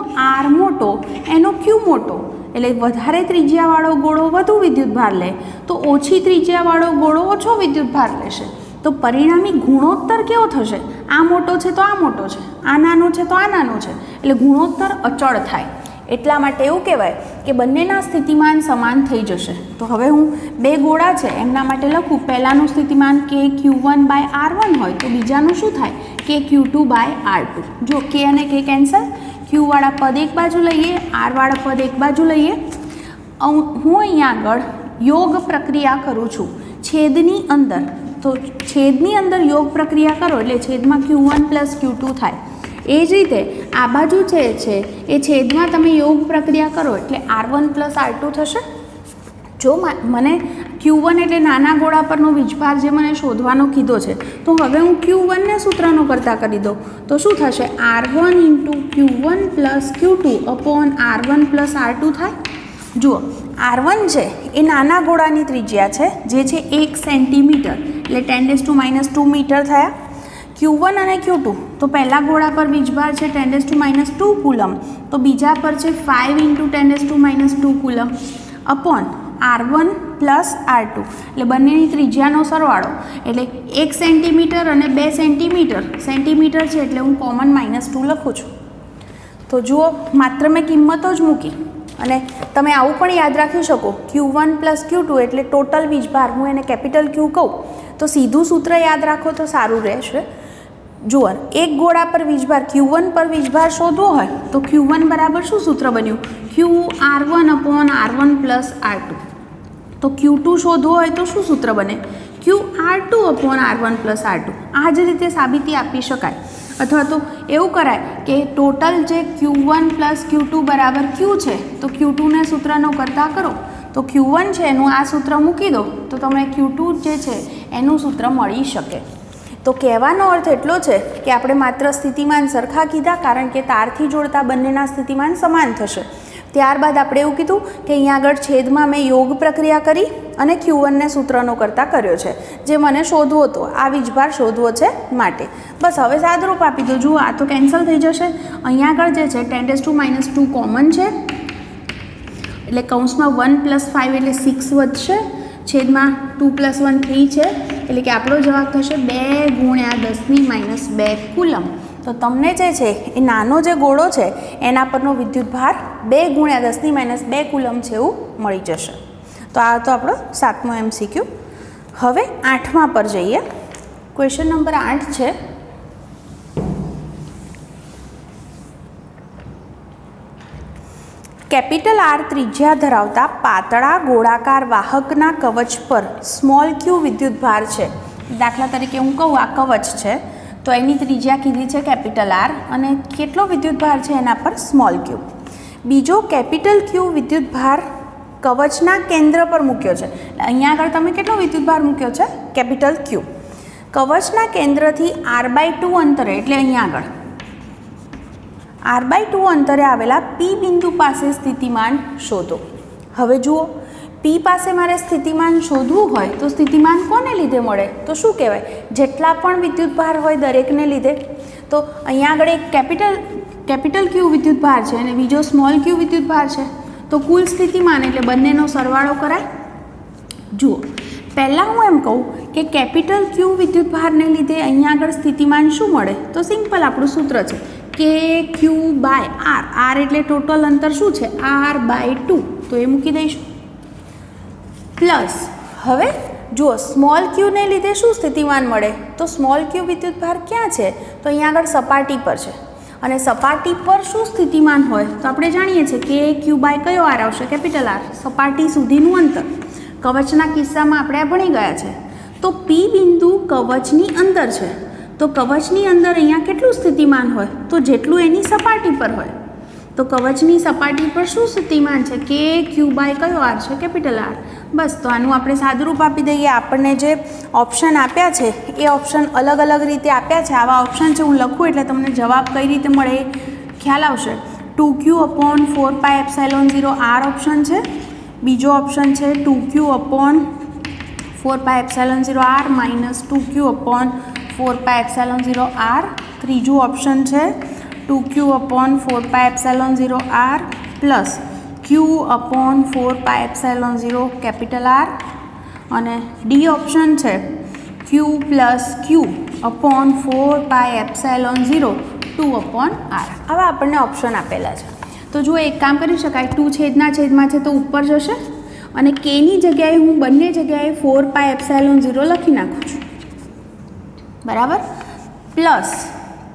R મોટો એનો Q મોટો. એટલે વધારે ત્રિજ્યાવાળો ગોળો વધુ વિદ્યુતભાર લે તો ઓછી ત્રિજ્યાવાળો ગોળો ઓછો વિદ્યુતભાર લેશે. તો પરિણામી ગુણોત્તર કેવો થશે? આ મોટો છે તો આ મોટો છે, આ નાનો છે તો આ નાનો છે, એટલે ગુણોત્તર અચળ થાય. એટલા માટે એવું કહેવાય કે બંનેના સ્થિતિમાન સમાન થઈ જશે. તો હવે હું બે ગોળા છે એમના માટે લખું. પહેલાંનું સ્થિતિમાન કે Q1/R1 હોય તો બીજાનું શું થાય કે Q2/R2. જો કે અને કે કેન્સલ, ક્યુવાળા પદ એક બાજુ લઈએ, આરવાળા પદ એક બાજુ લઈએ. હું અહીંયા આગળ યોગ પ્રક્રિયા કરું છું છેદની અંદર. તો છેદની અંદર યોગ પ્રક્રિયા કરો એટલે છેદમાં Q1 + Q2 થાય. એ જ રીતે આ બાજુ છે એ છેદમાં તમે યોગ પ્રક્રિયા કરો એટલે R1 + R2 થશે. જો મને Q1 એટલે નાના ગોળા પરનો વીજભાર જે મને શોધવાનો કીધો છે, તો હવે હું Q1 ને સૂત્રનો કરતા કરી દઉં તો શું થશે? R1 × Q1 + Q2 / R1 + R2 થાય. જુઓ, R1 છે એ નાના ગોળાની ત્રિજ્યા છે જે છે 1 સેન્ટીમીટર, એટલે 10⁻² મીટર થયા. Q1 અને Q2 તો પહેલા ગોળા પર વીજભાર છે 10⁻² કુલમ, તો બીજા પર છે 5 × 10⁻² કુલમ અપોન R1 + R2, એટલે બંનેની ત્રિજ્યાનો સરવાળો. એટલે 1 સેન્ટીમીટર અને 2 સેન્ટીમીટર છે એટલે હું કોમન -2 લખું છું. તો જુઓ, માત્ર મેં કિંમતો જ મૂકી અને તમે આવું પણ યાદ રાખી શકો. Q1 + Q2 એટલે ટોટલ વીજભાર, હું એને કેપિટલ Q કહું તો સીધું સૂત્ર યાદ રાખો તો સારું રહેશે. જુઓ, એક ગોળા પર વીજભાર Q1 પર વીજભાર શોધવો હોય તો Q1 બરાબર શું સૂત્ર બન્યું? QR1 / R1 + R2. તો Q2 શોધવો હોય તો શું સૂત્ર બને? QR2 / R1 + R2. આ જ રીતે સાબિતી આપી શકાય. અથવા તો એવું કરાય કે ટોટલ જે Q1 + Q2 = Q છે, તો Q2ને સૂત્રનો કરતા કરો તો Q1 છે એનું આ સૂત્ર મૂકી દો તો તમને Q2 જે છે એનું સૂત્ર મળી શકે. તો કહેવાનો અર્થ એટલો છે કે આપણે માત્ર સ્થિતિમાન સરખા કીધા કારણ કે તારથી જોડતા બંનેના સ્થિતિમાન સમાન થશે. ત્યારબાદ આપણે એવું કીધું કે અહીંયા આગળ છેદમાં મેં યોગ પ્રક્રિયા કરી અને Q1ને સૂત્રનો કરતા કર્યો છે, જે મને શોધવો હતો, આ વીજભાર શોધવો છે માટે. બસ હવે સાદરૂપ આપી દો. જુઓ, આ તો કેન્સલ થઈ જશે. અહીંયા આગળ જે છે 10⁻² કોમન છે, એટલે કૌંસમાં 1 + 5 એટલે 6 વધશે, છેદમાં 2 + 1 3 છે, એટલે કે આપણો જવાબ થશે 2 × 10⁻² કુલમ. તો તમને જે છે એ નાનો જે ગોળો છે એના પરનો વિદ્યુતભાર 2 × 10⁻² કુલમ છે એવું મળી જશે. તો આ તો આપણો 7મો MCQ. હવે 8મા પર જઈએ. ક્વેશ્ચન નંબર 8 છે. કેપિટલ R ત્રિજ્યા ધરાવતા પાતળા ગોળાકાર વાહકના કવચ પર સ્મોલ q વિદ્યુતભાર છે. દાખલા તરીકે હું કહું આ કવચ છે તો એની ત્રિજ્યા કીધી છે કેપિટલ R અને કેટલો વિદ્યુતભાર છે એના પર સ્મોલ q. બીજો કેપિટલ Q વિદ્યુતભાર કવચના કેન્દ્ર પર મૂક્યો છે. અહીંયા આગળ તમે કેટલો વિદ્યુતભાર મૂક્યો છે? Capital Q. કવચના કેન્દ્રથી R/2 અંતરે, એટલે અહીંયા આગળ R/2 અંતરે આવેલા P બિંદુ પાસે સ્થિતિમાન શોધો. હવે જુઓ, P પાસે મારે સ્થિતિમાન શોધવું હોય તો સ્થિતિમાન કોને લીધે મળે? તો શું કહેવાય? જેટલા પણ વિદ્યુતભાર હોય દરેકને લીધે. તો અહીંયા આગળ એક કેપિટલ Q વિદ્યુતભાર છે અને બીજો સ્મોલ q વિદ્યુતભાર છે, તો કુલ સ્થિતિમાન એટલે બંનેનો સરવાળો કરાય. જુઓ, પહેલાં હું એમ કહું કે કેપિટલ Q વિદ્યુતભારને લીધે અહીંયા આગળ સ્થિતિમાન શું મળે? તો સિમ્પલ આપણું સૂત્ર છે કે Q/R. R એટલે ટોટલ અંતર શું છે? R/2. તો એ મૂકી દઈશું. પ્લસ હવે જુઓ, સ્મોલ ક્યુને લીધે શું સ્થિતિમાન મળે? તો સ્મોલ ક્યુ વિદ્યુતભાર ક્યાં છે? તો અહીંયા આગળ સપાટી પર છે. અને સપાટી પર શું સ્થિતિમાન હોય? તો આપણે જાણીએ છીએ કે Q/ કયો R આવશે? Capital R. સપાટી સુધીનું અંતર. કવચના કિસ્સામાં આપણે આ ભણી ગયા છે. તો P બિંદુ કવચની અંદર છે, તો કવચની અંદર અહીંયા કેટલું સ્થિતિમાન હોય? તો જેટલું એની સપાટી પર હોય. તો કવચની સપાટી પર શું સ્થિતિમાન છે? કે Q/ કયો R છે? Capital R. બસ, તો આનું આપણે સાદુરૂપ આપી દઈએ. આપણને જે ઓપ્શન આપ્યા છે એ ઓપ્શન અલગ અલગ રીતે આપ્યા છે. આવા ઓપ્શન છે, હું લખું એટલે તમને જવાબ કઈ રીતે મળે એ ખ્યાલ આવશે. 2q/4πε0 R ઓપ્શન છે. બીજો ઓપ્શન છે 2q/4πε0 R - 2q/4πε0 R. ત્રીજું ઓપ્શન છે 2q/4πε0 R plus q/4πε0 capital R. અને ડી ઓપ્શન છે q + q अपॉन 4πε0 2/r આવા આપણને ઓપ્શન આપેલા છે. તો જો એક કામ કરી શકાય, 2 છેદના છેદમાં છે તો ઉપર જશે અને કેની જગ્યાએ હું બંને જગ્યાએ 4πε0 લખી નાખું છું, બરાબર. પ્લસ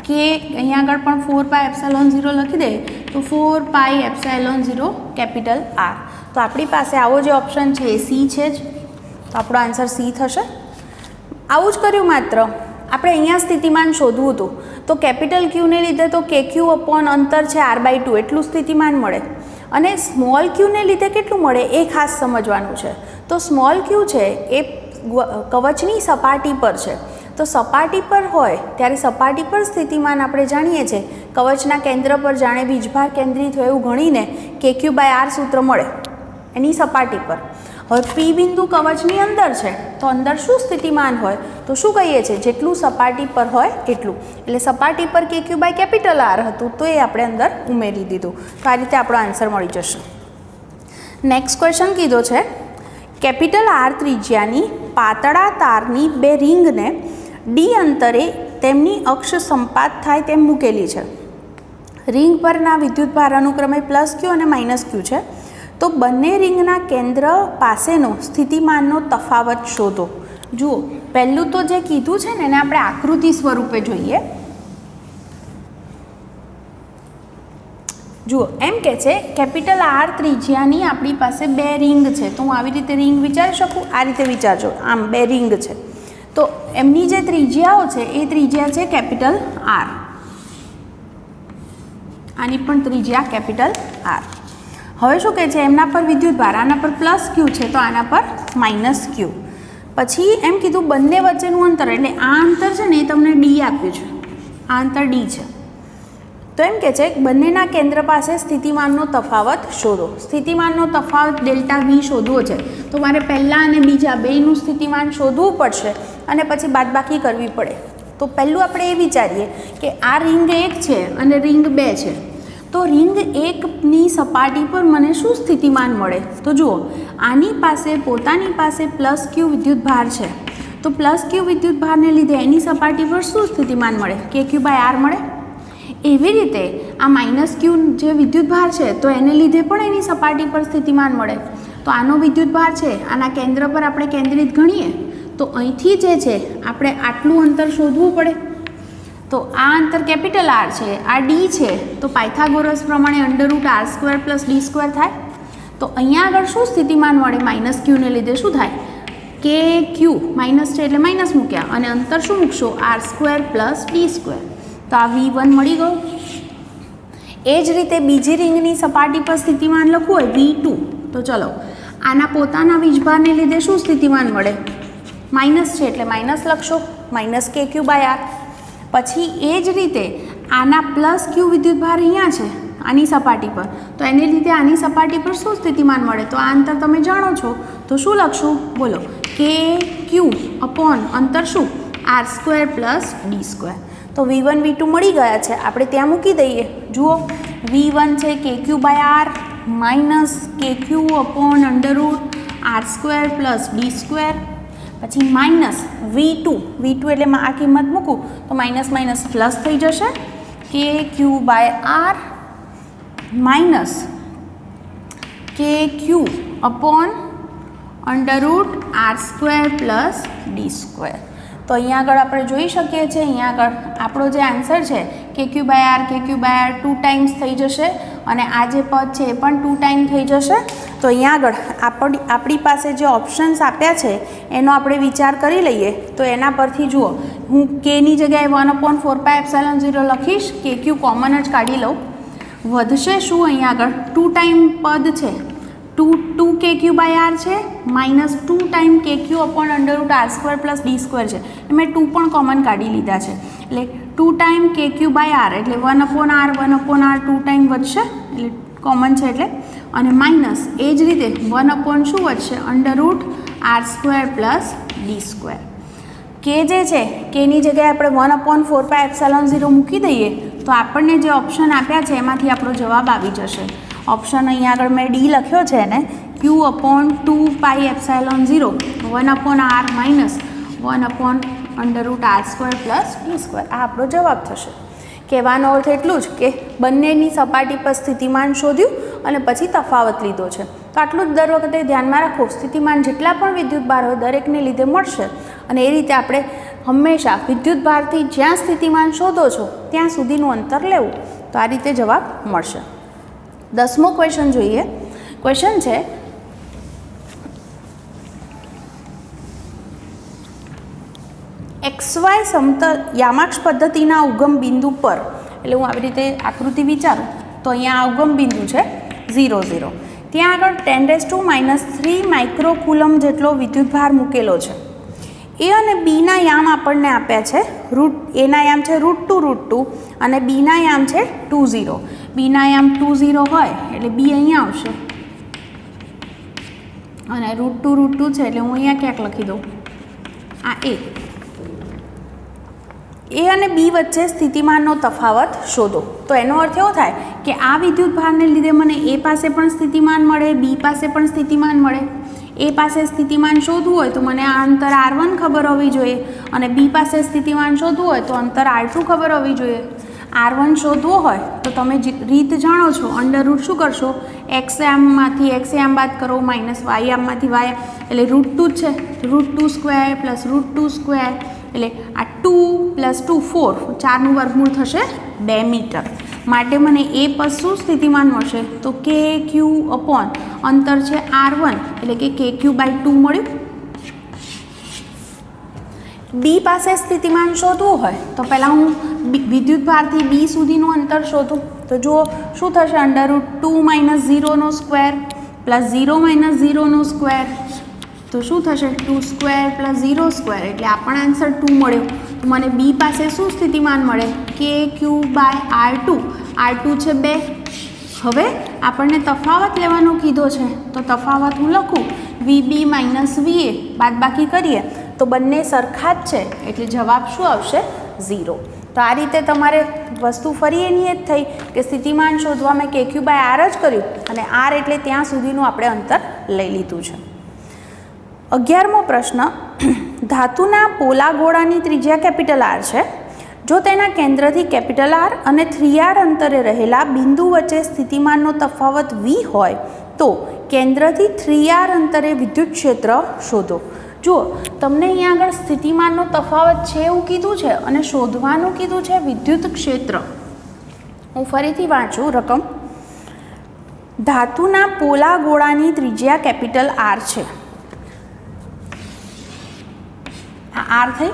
કે અહીંયા આગળ પણ 4πε0 લખી દે તો 4πε0 કેપિટલ R. તો આપણી પાસે આવો જે ઓપ્શન છે એ સી છે જ, તો આપણો આન્સર સી થશે. આવું જ કર્યું, માત્ર આપણે અહીંયા સ્થિતિમાન શોધવું હતું તો કેપિટલ ક્યુને લીધે તો KQ અપોન અંતર છે R/2 એટલું સ્થિતિમાન મળે, અને સ્મોલ ક્યુને લીધે કેટલું મળે એ ખાસ સમજવાનું છે. તો સ્મોલ ક્યુ છે એ કવચની સપાટી પર છે, તો સપાટી પર હોય ત્યારે સપાટી પર સ્થિતિમાન આપણે જાણીએ છીએ કવચના કેન્દ્ર પર જાણે વીજભાર કેન્દ્રિત હોય એવું ગણીને KQ/R સૂત્ર મળે એની સપાટી પર. હવે પી બિંદુ કવચની અંદર છે તો અંદર શું સ્થિતિમાન હોય, તો શું કહીએ છીએ, જેટલું સપાટી પર હોય એટલું. એટલે સપાટી પર KQ/R હતું તો એ આપણે અંદર ઉમેરી દીધું. તો આ રીતે આપણો આન્સર મળી જશે. નેક્સ્ટ ક્વેશ્ચન કીધો છે, કેપિટલ R ત્રિજ્યાની પાતળા તારની બે રિંગને ડી અંતરે તેમની અક્ષ સંપાત થાય તેમ મૂકેલી છે. રિંગ પરના વિદ્યુતભાર અનુક્રમે +Q અને -Q છે. તો બંને રિંગના કેન્દ્ર પાસેનો સ્થિતિમાનનો તફાવત શોધો. જુઓ, પહેલું તો જે કીધું છે ને એને આપણે આકૃતિ સ્વરૂપે જોઈએ. જુઓ, એમ કે છે કેપિટલ R ત્રિજ્યાની આપણી પાસે બે રિંગ છે. તો હું આવી રીતે રિંગ વિચારી શકું, આ રીતે વિચારજો, આમ બે રિંગ છે. તો એમની જે ત્રિજ્યાઓ છે એ ત્રિજ્યા છે કેપિટલ R, આની પણ ત્રિજ્યા કેપિટલ R. હવે શું કહે છે, એમના પર વિદ્યુતભાર, આના પર +Q છે તો આના પર -Q. પછી એમ કીધું બંને વચ્ચેનું અંતર, એટલે આ અંતર છે ને એ તમને ડી આપ્યું છે, આ અંતર ડી છે. તો એમ કે છે બંનેના કેન્દ્ર પાસે સ્થિતિમાનનો તફાવત શોધો. સ્થિતિમાનનો તફાવત ΔV શોધવો છે તો મારે પહેલાં અને બીજા બેયનું સ્થિતિમાન શોધવું પડશે અને પછી બાદબાકી કરવી પડે. તો પહેલું આપણે એ વિચારીએ કે આ રિંગ 1 છે અને રિંગ 2 છે. તો રિંગ 1ની સપાટી પર મને શું સ્થિતિમાન મળે, તો જુઓ આની પાસે પોતાની પાસે +Q વિદ્યુતભાર છે. તો +Q વિદ્યુતભારને લીધે એની સપાટી પર શું સ્થિતિમાન મળે, KQ/R મળે. એવી રીતે આ -Q જે વિદ્યુતભાર છે તો એને લીધે પણ એની સપાટી પર સ્થિતિમાન મળે. તો આનો વિદ્યુતભાર છે, આના કેન્દ્ર પર આપણે કેન્દ્રિત ગણીએ તો અહીંથી જે છે આપણે આટલું અંતર શોધવું પડે. તો આ અંતર કેપિટલ R છે, આ ડી છે, તો પાયથાગોરસ પ્રમાણે √R² + d² થાય. તો અહીંયા આગળ શું સ્થિતિમાન મળે, -Q ને લીધે શું થાય, KQ માઇનસ છે એટલે માઇનસ મૂક્યા અને અંતર શું મૂકશો, R² + d². તો આ V1 મળી ગયું. એ જ રીતે બીજી રિંગની સપાટી પર સ્થિતિમાન લખવું હોય V2, તો ચલો આના પોતાના વીજભારને લીધે શું સ્થિતિમાન મળે, માઇનસ છે એટલે માઇનસ લખશો, -KQ/R. પછી એ જ રીતે આના +Q વિદ્યુતભાર અહીંયા છે આની સપાટી પર, તો એને લીધે આની સપાટી પર શું સ્થિતિમાન મળે, તો આ અંતર તમે જાણો છો તો શું લખશું, બોલો, KQ અપોન અંતર શું, R² + d². તો V1 V2 મળી ગયા છે, આપણે ત્યાં મૂકી દઈએ. જુઓ V1 છે KQ/R -KQ upon √R² + d². પછી માઇનસ V2 એટલે આ કિંમત મૂકું તો માઇનસ માઇનસ પ્લસ થઈ જશે, KQ/R -KQ upon √R² + d². તો અહીંયા આગળ આપણે જોઈ શકીએ છીએ, અહીંયા આગળ આપણો જે આન્સર છે KQ/R 2 ટાઈમ્સ થઈ જશે અને આ જે પદ છે એ પણ 2 ટાઈમ થઈ જશે. તો અહીંયા આગળ આપણી પાસે જે ઓપ્શન્સ આપ્યા છે એનો આપણે વિચાર કરી લઈએ. તો એના પરથી જુઓ, હું Kની જગ્યાએ 1/4πε0 લખીશ, KQ કોમન જ કાઢી લઉં. વધશે શું, અહીંયા આગળ 2 ટાઈમ પદ છે, 2 KQ/R છે -2 time KQ upon √R² + d² છે, મેં 2 પણ કોમન કાઢી લીધા છે. એટલે 2 ટાઈમ KQ/R એટલે 1/R 1/R 2 ટાઈમ વધશે, એટલે કોમન છે એટલે, અને માઇનસ એ જ રીતે 1/ શું વધશે, √R² + d². કે જે છે કેની જગ્યાએ આપણે 1/4πε0 મૂકી દઈએ તો આપણને જે ઓપ્શન આપ્યા છે એમાંથી આપણો જવાબ આવી જશે. ઓપ્શન અહીંયા આગળ મેં ડી લખ્યો છે ને, Q/2πε0 1/R - 1/2 √r² + d². આ આપણો જવાબ થશે. કહેવાનો અર્થ એટલું જ કે બંનેની સપાટી પર સ્થિતિમાન શોધ્યું અને પછી તફાવત લીધો છે. તો આટલું જ દર વખતે ધ્યાનમાં રાખો. સ્થિતિમાન જેટલા પણ વિદ્યુતભાર હોય દરેકને લીધે મળશે અને એ રીતે આપણે હંમેશા વિદ્યુતભારથી જ્યાં સ્થિતિમાન શોધો છો ત્યાં સુધીનું અંતર લેવું. તો આ રીતે જવાબ મળશે. 10મો ક્વેશ્ચન જોઈએ. ક્વેશ્ચન છે XY સમતલ યામાક્ષ પદ્ધતિના ઉગમ બિંદુ પર, એટલે હું આવી રીતે આકૃતિ વિચારું તો અહીંયા આ ઉગમ બિંદુ છે 0 0. ત્યાં આગળ 10⁻³ માઇક્રોકુલમ જેટલો વિદ્યુતભાર મૂકેલો છે. એ અને બીના યામ આપણને આપ્યા છે. એના યામ છે √2 અને બીના યામ છે 20. બીના યામ 20 હોય એટલે બી અહીંયા આવશે અને √2 છે એટલે હું અહીંયા ક્યાંક લખી દઉં આ એ અને બી વચ્ચે સ્થિતિમાનનો તફાવત શોધો. તો એનો અર્થ એવો થાય કે આ વિદ્યુતભારને લીધે મને એ પાસે પણ સ્થિતિમાન મળે, બી પાસે પણ સ્થિતિમાન મળે. એ પાસે સ્થિતિમાન શોધવું હોય તો મને આ અંતર r1 ખબર હોવી જોઈએ અને બી પાસે સ્થિતિમાન શોધવું હોય તો અંતર r2 ખબર હોવી જોઈએ. r1 શોધવો હોય તો તમે રીત જાણો છો. અંડર શું કરશો? x યામમાંથી x યામ બાદ કરો માઇનસ y યામમાંથી y એટલે √2 જ છે. √2² + √2² એટલે આ 2 + 2 4, 4નું વર્ગમૂળ થશે 2 મીટર. માટે મને એ પર શું સ્થિતિમાન મળશે? તો kq/ અંતર છે r1 એટલે કે kq/2 મળ્યું. બી પાસે સ્થિતિમાન શોધવું હોય તો પહેલાં હું વિદ્યુતભારથી બી સુધીનું અંતર શોધું. તો જુઓ શું થશે? √2 - 0² + 0 - 0² તો શું થશે? 2² + 0² એટલે આપણને આન્સર 2 મળ્યો. તો મને બી પાસે શું સ્થિતિમાન મળે? kq/r2. r2 છે 2. હવે આપણને તફાવત લેવાનો કીધો છે તો તફાવત હું લખું VB - VA બાદબાકી કરીએ તો બંને સરખા જ છે એટલે જવાબ શું આવશે? 0. તો આ રીતે તમારે વસ્તુ ફરી એની જ થઈ કે સ્થિતિમાન શોધવા મેં kq/r જ કર્યું અને r એટલે ત્યાં સુધીનું આપણે અંતર લઈ લીધું છે. 11મો પ્રશ્ન. ધાતુના પોલા ગોળાની ત્રિજ્યા R છે. જો તેના કેન્દ્રથી R અને 3r અંતરે રહેલા બિંદુ વચ્ચે સ્થિતિમાનનો તફાવત v હોય તો કેન્દ્રથી 3r અંતરે વિદ્યુત ક્ષેત્ર શોધો. જુઓ તમને અહીંયા આગળ સ્થિતિમાનનો તફાવત છે એવું કીધું છે અને શોધવાનું કીધું છે વિદ્યુત ક્ષેત્ર. હું ફરીથી વાંચું રકમ. ધાતુના પોલા ગોળાની ત્રિજ્યા R છે. આ r થઈ.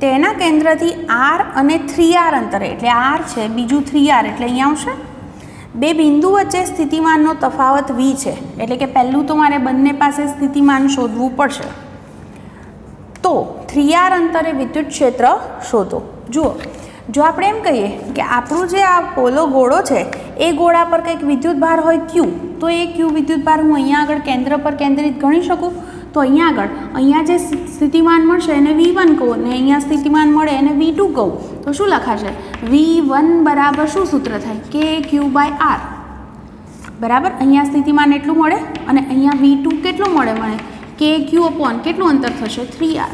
તેના કેન્દ્રથી r અને 3r અંતરે એટલે r છે બીજું 3r એટલે અહીંયા આવશે. બે બિંદુ વચ્ચે સ્થિતિમાનનો તફાવત v છે એટલે કે પહેલું તો મારે બંને પાસે સ્થિતિમાન શોધવું પડશે. તો 3r અંતરે વિદ્યુત ક્ષેત્ર શોધો. જુઓ જો આપણે એમ કહીએ કે આપણું જે આ પોલો ગોળો છે એ ગોળા પર કંઈક વિદ્યુતભાર હોય q, તો એ q વિદ્યુતભાર હું અહીંયા આગળ કેન્દ્ર પર કેન્દ્રિત ગણી શકું. તો અહીંયા જે સ્થિતિમાન મળશે એને v1 કહું અને અહીંયા સ્થિતિમાન મળે એને v2 કહું. તો શું લખાશે? v1 બરાબર શું સૂત્ર થાય? kq/r બરાબર. અહીંયા સ્થિતિમાન એટલું મળે અને અહીંયા v2 કેટલું મળે? મને kq/ કેટલું અંતર થશે? 3r.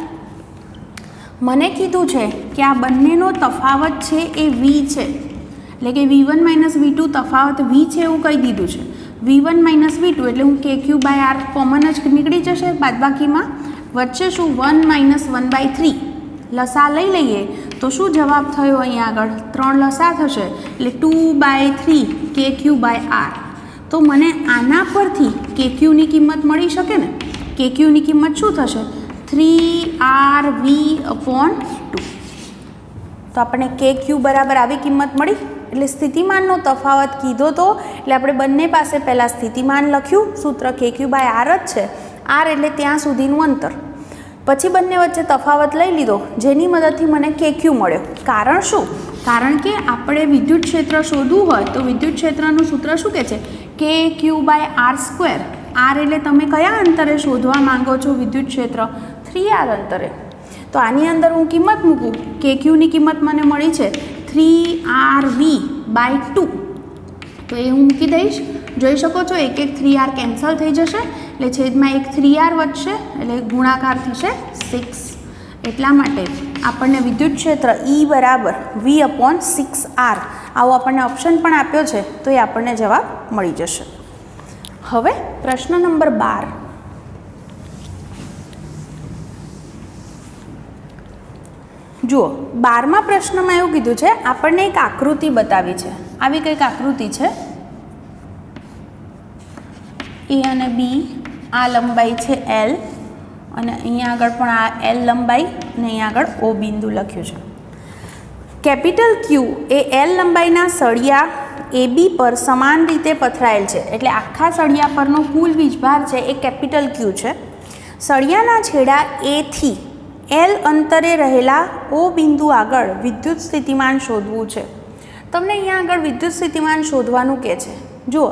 મને કીધું છે કે આ બંનેનો તફાવત છે એ v છે એટલે કે v1 - v2 તફાવત v છે એવું કહી દીધું છે. v1 - v2 એટલે હું kq/r કોમન જ નીકળી જશે બાદબાકીમાં. વચ્ચે શું 1 - 1/3 લસા લઈ લઈએ તો શું જવાબ થયો? અહીંયા આગળ 3 લસા થશે એટલે 2/3 kq/r. તો મને આના પરથી kqની કિંમત મળી શકે ને. kqની કિંમત શું થશે? 3rv/2. તો આપણને kq બરાબર આવી કિંમત મળી. એટલે સ્થિતિમાનનો તફાવત કીધો તો એટલે આપણે બંને પાસે પહેલાં સ્થિતિમાન લખ્યું. સૂત્ર kq/r જ છે. r એટલે ત્યાં સુધીનું અંતર. પછી બંને વચ્ચે તફાવત લઈ લીધો જેની મદદથી મને kq મળ્યો. કારણ શું? કારણ કે આપણે વિદ્યુત ક્ષેત્ર શોધવું હોય તો વિદ્યુત ક્ષેત્રનું સૂત્ર શું કહે છે? kq/r². r એટલે તમે કયા અંતરે શોધવા માંગો છો વિદ્યુત ક્ષેત્ર? 3r અંતરે. તો આની અંદર હું કિંમત મૂકું. kqની કિંમત મને મળી છે 3rv/2. તો એ હું મૂકી દઈશ. જોઈ શકો છો એક 3r કેન્સલ થઈ જશે એટલે છેદમાં એક 3r વધશે એટલે ગુણાકાર થશે 6. એટલા માટે આપણને વિદ્યુત ક્ષેત્ર E બરાબર V/6R આવો આપણને ઓપ્શન પણ આપ્યો છે, તો એ આપણને જવાબ મળી જશે. હવે પ્રશ્ન નંબર 12. જુઓ, 12મા પ્રશ્નમાં એવું કીધું છે, આપણને એક આકૃતિ બતાવી છે. આવી કંઈક આકૃતિ છે. A અને B, આ લંબાઈ છે L, અને અહીંયા આગળ પણ આ L લંબાઈ, અને અહીંયા આગળ O બિંદુ લખ્યું છે. કેપિટલ Q એ L લંબાઈના સળિયા AB પર સમાન રીતે પથરાયેલ છે. એટલે આખા સળિયા પરનો કુલ વીજભાર છે એ કેપિટલ Q છે. સળિયાના છેડા A થી L અંતરે રહેલા O બિંદુ આગળ વિદ્યુત સ્થિતિમાન શોધવું છે. તમને અહીંયા આગળ વિદ્યુત સ્થિતિમાન શોધવાનું કહે છે. જુઓ,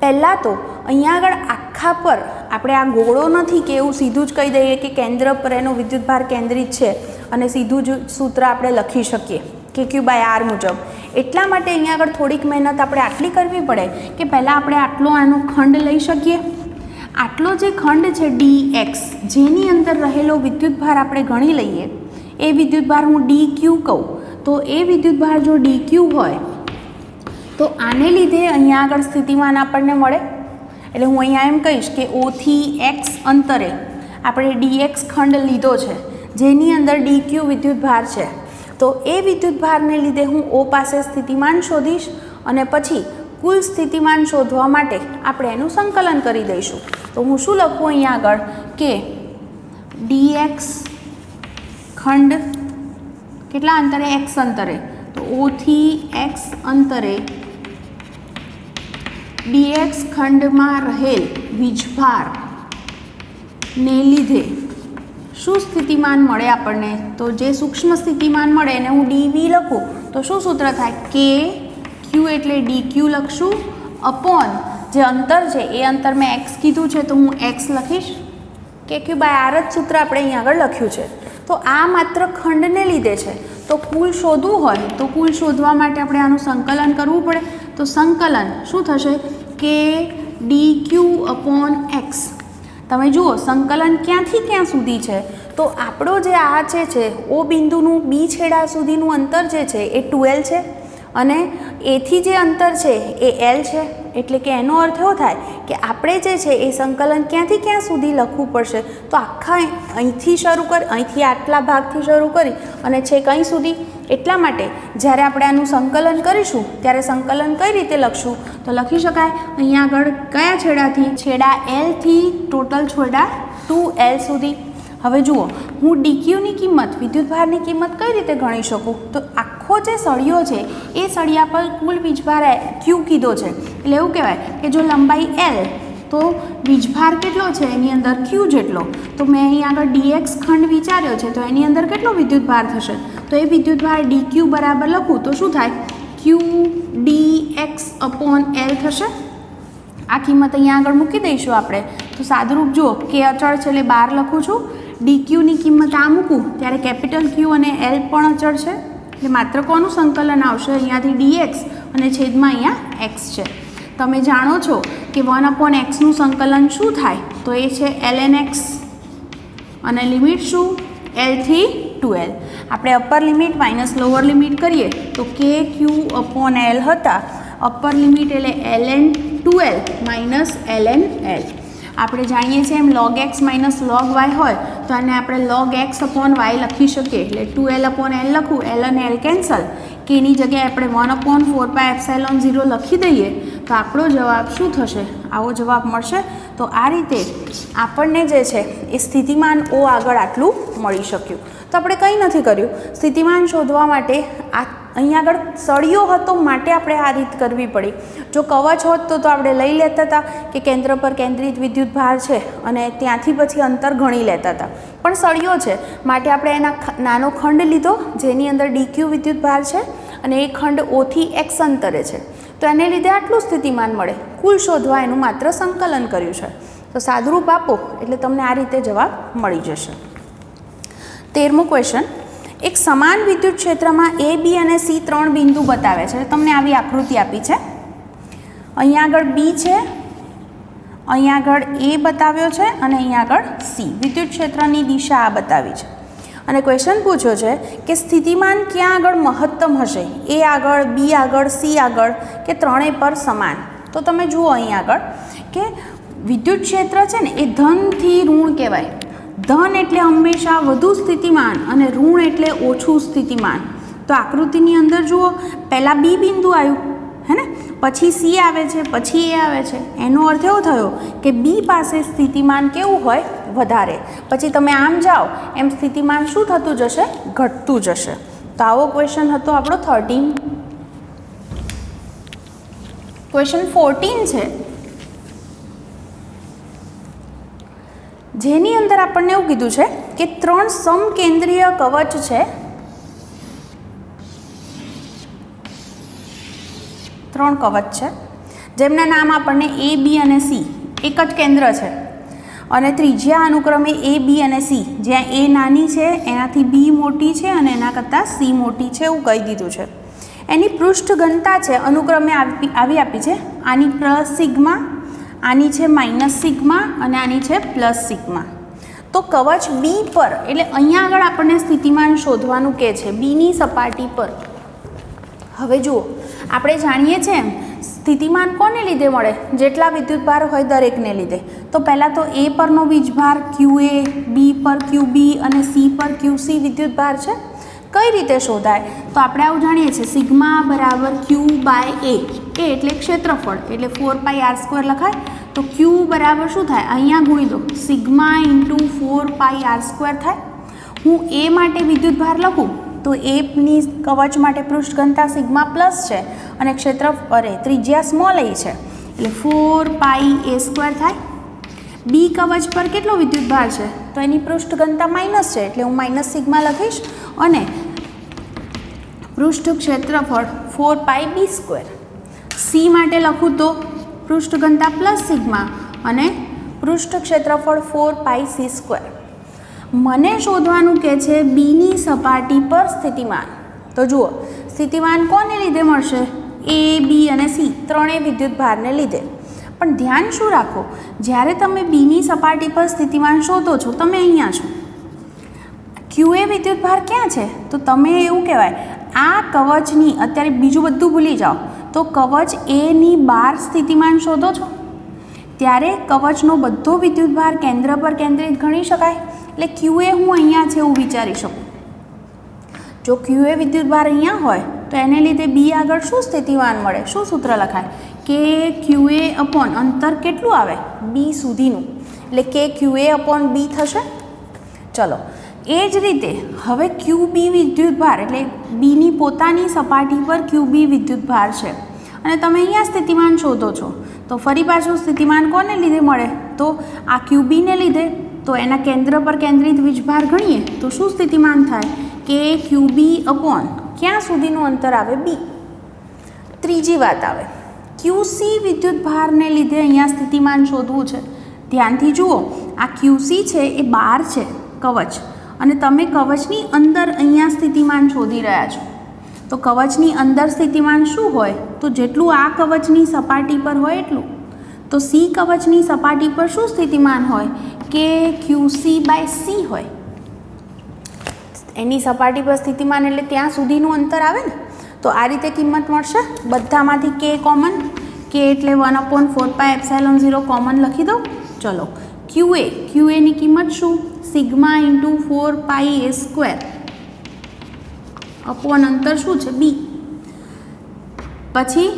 પહેલાં તો અહીંયા આગળ આખા પર આપણે આ ગોળો નથી કે એવું સીધું જ કહી દઈએ કે કેન્દ્ર પર એનો વિદ્યુતભાર કેન્દ્રિત છે અને સીધું જ સૂત્ર આપણે લખી શકીએ કે Q/R મુજબ. એટલા માટે અહીંયા આગળ થોડીક મહેનત આપણે આટલી કરવી પડે કે પહેલાં આપણે આટલો આનો ખંડ લઈ શકીએ. આટલો જે ખંડ છે dx, જેની અંદર રહેલો વિદ્યુતભાર આપણે ગણી લઈએ, એ વિદ્યુતભાર હું dq કહું, તો એ વિદ્યુતભાર જો dq હોય તો આને લીધે અહીંયા આગળ સ્થિતિમાન આપણને મળે. એટલે હું અહીંયા એમ કહીશ કે O થી x અંતરે આપણે dx ખંડ લીધો છે, જેની અંદર dq વિદ્યુતભાર છે. તો એ વિદ્યુતભારને લીધે હું O પાસે સ્થિતિમાન શોધીશ, અને પછી કુલ સ્થિતિમાન શોધવા માટે આપણે એનું સંકલન કરી દઈશું. તો હું શું લખું અહીંયા આગળ કે dx ખંડ કેટલા અંતરે? x અંતરે. તો O થી x અંતરે dx ખંડમાં રહેલ વીજભારને લીધે શું સ્થિતિમાન મળે આપણને? તો જે સૂક્ષ્મ સ્થિતિમાન મળે એને હું dV લખું તો શું સૂત્ર થાય? K Q એટલે dq લખશું, અપોન જે અંતર છે એ અંતર મેં x કીધું છે તો હું x લખીશ. કે Q/R જ સૂત્ર આપણે અહીંયા આગળ લખ્યું છે. તો આ માત્ર ખંડને લીધે છે. તો કુલ શોધવું હોય તો કુલ શોધવા માટે આપણે આનું સંકલન કરવું પડે. તો સંકલન શું થશે? કે dq/x. તમે જુઓ, સંકલન ક્યાંથી ક્યાં સુધી છે? તો આપણો જે આ છે O બિંદુનું B છેડા સુધીનું અંતર જે છે એ 2L છે, અને A થી જે અંતર છે એ L છે. એટલે કે એનો અર્થ એવો થાય કે આપણે જે છે એ સંકલન ક્યાંથી ક્યાં સુધી લખવું પડશે? તો આખા અહીંથી શરૂ કરી, અહીંથી આટલા ભાગથી શરૂ કરી અને છેક અહીં સુધી. એટલા માટે જ્યારે આપણે આનું સંકલન કરીશું ત્યારે સંકલન કઈ રીતે લખશું? તો લખી શકાય અહીંયા આગળ કયા છેડાથી? છેડા L થી ટોટલ છેડા 2L સુધી. હવે જુઓ, હું dqની કિંમત, વિદ્યુતભારની કિંમત કઈ રીતે ગણી શકું? તો આખો જે સળિયો છે એ સળિયા પર કુલ વીજભાર Q કીધો છે. એટલે એવું કહેવાય કે જો લંબાઈ L તો વીજભાર કેટલો છે એની અંદર? Q જેટલો. તો મેં અહીં આગળ dx ખંડ વિચાર્યો છે, તો એની અંદર કેટલો વિદ્યુતભાર થશે? તો એ વિદ્યુતભાર dq બરાબર લખું તો શું થાય? Q dx/L થશે. આ કિંમત અહીંયા આગળ મૂકી દઈશું આપણે. તો સાદુરૂપ જુઓ, કે અચળ છે એટલે 12 લખું છું. dqની કિંમત આ મૂકું ત્યારે કેપિટલ Q અને L પણ અચળ છે. એટલે માત્ર કોનું સંકલન આવશે? અહીંયાથી dx અને છેદમાં અહીંયા x છે. તમે જાણો છો કે 1/xનું સંકલન શું થાય? તો એ છે ln x, અને લિમિટ શું? L થી 2L. આપણે upper limit minus lower limit કરીએ તો KQ/L હતા. અપર લિમિટ એટલે ln 2L minus ln L. આપણે જાણીએ છીએ એમ log x minus log y હોય તો આને આપણે log x/y લખી શકીએ. એટલે 2L/L લખું, L અને L કેન્સલ. કેની જગ્યાએ આપણે 1/4πε0 લખી દઈએ તો આપણો જવાબ શું થશે? આવો જવાબ મળશે. તો આ રીતે આપણને જે છે એ સ્થિતિમાન O આગળ આટલું મળી શક્યું. તો આપણે કંઈ નથી કર્યું. સ્થિતિમાન શોધવા માટે અહીંયા આગળ સળિયો હતો માટે આપણે આ રીત કરવી પડી. જો કવચ હોત તો આપણે લઈ લેતા હતા કે કેન્દ્ર પર કેન્દ્રિત વિદ્યુતભાર છે અને ત્યાંથી પછી અંતર ગણી લેતા હતા. પણ સળિયો છે માટે આપણે એના નાનો ખંડ લીધો જેની અંદર dq વિદ્યુતભાર છે, અને એ ખંડ O થી x અંતરે છે. તો એને લીધે આટલું સ્થિતિમાન મળે. કુલ શોધવા એનું માત્ર સંકલન કર્યું છે. તો સાદુરૂપ આપો એટલે તમને આ રીતે જવાબ મળી જશે. 13મો ક્વેશ્ચન. એક સમાન વિદ્યુત ક્ષેત્રમાં A, B અને C 3 બિંદુ બતાવે છે. તમને આવી આકૃતિ આપી છે. અહીંયા આગળ B છે, અહીંયા આગળ A બતાવ્યો છે, અને અહીંયા આગળ C. વિદ્યુત ક્ષેત્રની દિશા આ બતાવી છે. અને ક્વેશ્ચન પૂછ્યો છે કે સ્થિતિમાન ક્યાં આગળ મહત્તમ હશે, એ આગળ, બી આગળ, સી આગળ કે ત્રણેય પર સમાન. તો તમે જુઓ અહીં આગળ કે વિદ્યુત ક્ષેત્ર છે ને એ ધનથી ઋણ કહેવાય. ધન એટલે હંમેશા વધુ સ્થિતિમાન અને ઋણ એટલે ઓછું સ્થિતિમાન. તો આકૃતિની અંદર જુઓ, પહેલાં બી બિંદુ આવ્યું હે ને, પછી સી આવે છે, પછી એ આવે છે. એનો અર્થ એવો થયો કે બી પાસે સ્થિતિમાન કેવું હોય, વધારે. પછી તમે આમ જાઓ એમ સ્થિતિમાન શું થતું જશે, ઘટતું જશે. તો આવો ક્વેશ્ચન હતો આપણો 13. ક્વેશ્ચન 14 છે, જેની અંદર આપણને એવું કીધું છે કે 3 સમકેન્દ્રીય કવચ છે, 3 કવચ છે જેમના નામ આપણને એ, બી અને સી, એક જ કેન્દ્ર છે અને ત્રિજ્યા અનુક્રમે એ, બી અને સી, જ્યાં એ નાની છે એનાથી બી મોટી છે અને એના કરતાં સી મોટી છે એવું કહી દીધું છે. એની પૃષ્ઠ ઘનતા છે અનુક્રમે આવી આપી છે. આની પ્લસ સિગ્મા, આની છે માઇનસ સિગ્મા અને આની છે પ્લસ સિગ્મા. તો કવચ બી પર, એટલે અહીંયા આગળ આપણને સ્થિતિમાન શોધવાનું કહે છે બીની સપાટી પર. હવે જુઓ, આપણે જાણીએ છીએ એમ સ્થિતિમાન કોને લીધે મળે, જેટલા વિદ્યુતભાર હોય દરેકને લીધે. તો પહેલાં તો એ પરનો વીજભાર QA, બી પર QB અને સી પર QC વિદ્યુતભાર છે. કઈ રીતે શોધાય, તો આપણે આવું જાણીએ છીએ સિગ્મા બરાબર Q/A. એ એટલે ક્ષેત્રફળ, એટલે 4πr² લખાય. તો Q બરાબર શું થાય, અહીંયા ગુણી દો, સિગ્મા × 4πr² થાય. હું એ માટે વિદ્યુતભાર લખું તો એની કવચ માટે પૃષ્ઠ ઘનતા સિગ્મા પ્લસ છે અને ત્રિજ્યા સ્મોલ એ છે એટલે 4πa² થાય. બી કવચ પર કેટલો વિદ્યુતભાર છે, તો એની પૃષ્ઠ ઘનતા માઇનસ છે એટલે હું માઇનસ સિગ્મા લખીશ અને પૃષ્ઠ ક્ષેત્રફળ 4πb². સી માટે લખું તો પૃષ્ઠ ઘનતા પ્લસ સિગ્મા અને પૃષ્ઠ ક્ષેત્રફળ 4πc². મને શોધવાનું કે છે બીની સપાટી પર સ્થિતિમાન. તો જુઓ, સ્થિતિમાન કોને લીધે મળશે, એ, બી અને સી ત્રણેય વિદ્યુતભારને લીધે. પણ ધ્યાન શું રાખો, જ્યારે તમે બીની સપાટી પર સ્થિતિમાન શોધો છો, તમે અહીંયા છો, QA વિદ્યુતભાર ક્યાં છે, તો તમે એવું કહેવાય આ કવચની, અત્યારે બીજું બધું ભૂલી જાઓ, તો કવચ એની બહાર સ્થિતિમાન શોધો છો ત્યારે કવચનો બધો વિદ્યુતભાર કેન્દ્ર પર કેન્દ્રિત ગણી શકાય. એટલે QA હું અહીંયા છે એવું વિચારી શકું. જો QA વિદ્યુતભાર અહીંયા હોય તો એને લીધે બી આગળ શું સ્થિતિમાન મળે, શું સૂત્ર લખાય, કે QA/ અંતર કેટલું આવે, બી સુધીનું, એટલે કે QA/B થશે. ચલો, એ જ રીતે હવે QB વિદ્યુતભાર, એટલે બીની પોતાની સપાટી પર QB વિદ્યુતભાર છે અને તમે અહીંયા સ્થિતિમાન શોધો છો. તો ફરી પાછું સ્થિતિમાન કોને લીધે મળે, તો આ QBને લીધે. તો એના કેન્દ્ર પર કેન્દ્રિત વીજભાર ગણીએ તો શું સ્થિતિમાન થાય, કે QB/ ક્યાં સુધીનું અંતર આવે, બી. ત્રીજી વાત આવે, QC વિદ્યુતભારને લીધે અહીંયા સ્થિતિમાન શોધવું છે. ધ્યાનથી જુઓ, આ QC છે એ બહાર છે કવચ અને તમે કવચની અંદર અહીંયા સ્થિતિમાન શોધી રહ્યા છો. તો કવચની અંદર સ્થિતિમાન શું હોય, તો જેટલું આ કવચની સપાટી પર હોય એટલું. તો સી કવચની સપાટી પર શું સ્થિતિમાન હોય, કે QC/C હોય. એની સપાટી પર સ્થિતિમાન એટલે ત્યાં સુધીનું અંતર આવે ને. તો આ રીતે કિંમત મળશે. બધામાંથી K કોમન, K એટલે 1/4πε0 કોમન લખી દઉં. ચલો, QAની કિંમત શું, સિગ્મા × 4πa² અપોન અંતર શું છે, બી. પછી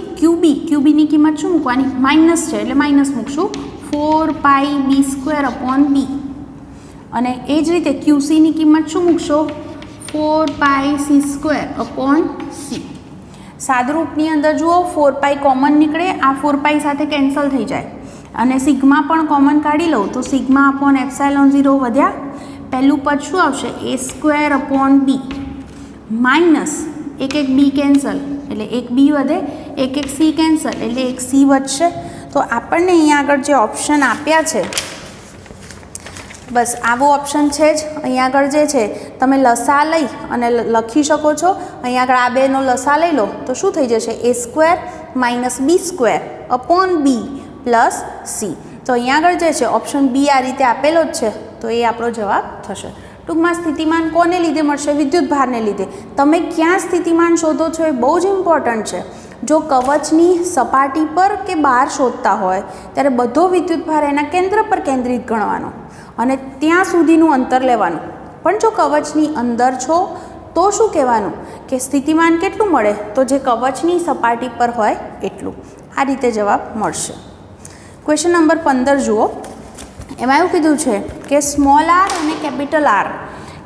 QBની કિંમત શું મૂકવાની, માઇનસ છે એટલે માઇનસ મૂકશું, 4πb²/b. અને એ જ રીતે QCની કિંમત શું મૂકશો, 4πc²/c. સાદરૂપની અંદર જુઓ 4π કોમન નીકળે, આ 4π સાથે કેન્સલ થઈ જાય અને સિગ્મા પણ કોમન કાઢી લઉં તો સિગ્મા/ε0 વધ્યા. પહેલું પદ શું આવશે, a²/b માઇનસ એક બી કેન્સલ એટલે એક બી વધે, એક સી કેન્સલ એટલે એક સી વધશે. તો આપણને અહીંયા આગળ જે ઓપ્શન આપ્યા છે બસ આવો ઓપ્શન છે જ. અહીંયા આગળ જે છે તમે લસા લઈ અને લખી શકો છો. અહીંયા આગળ આ બેનો લસા લઈ લો તો શું થઈ જશે, a² - b² b + c. તો અહીંયા આગળ જે છે ઓપ્શન બી આ રીતે આપેલો જ છે તો એ આપણો જવાબ થશે. ટૂંકમાં સ્થિતિમાન કોને લીધે મળશે? વિદ્યુતભારને લીધે. તમે ક્યાં સ્થિતિમાન શોધો છો એ બહુ જ ઇમ્પોર્ટન્ટ છે. જો કવચની સપાટી પર કે બહાર શોધતા હોય ત્યારે બધો વિદ્યુતભાર એના કેન્દ્ર પર કેન્દ્રિત ગણવાનો અને ત્યાં સુધીનું અંતર લેવાનું. પણ જો કવચની અંદર છો તો શું કહેવાનું કે સ્થિતિમાન કેટલું મળે? તો જે કવચની સપાટી પર હોય એટલું. આ રીતે જવાબ મળશે. ક્વેશ્ચન નંબર 15 જુઓ. એમાં એવું કીધું છે કે સ્મોલ આર અને કેપિટલ આર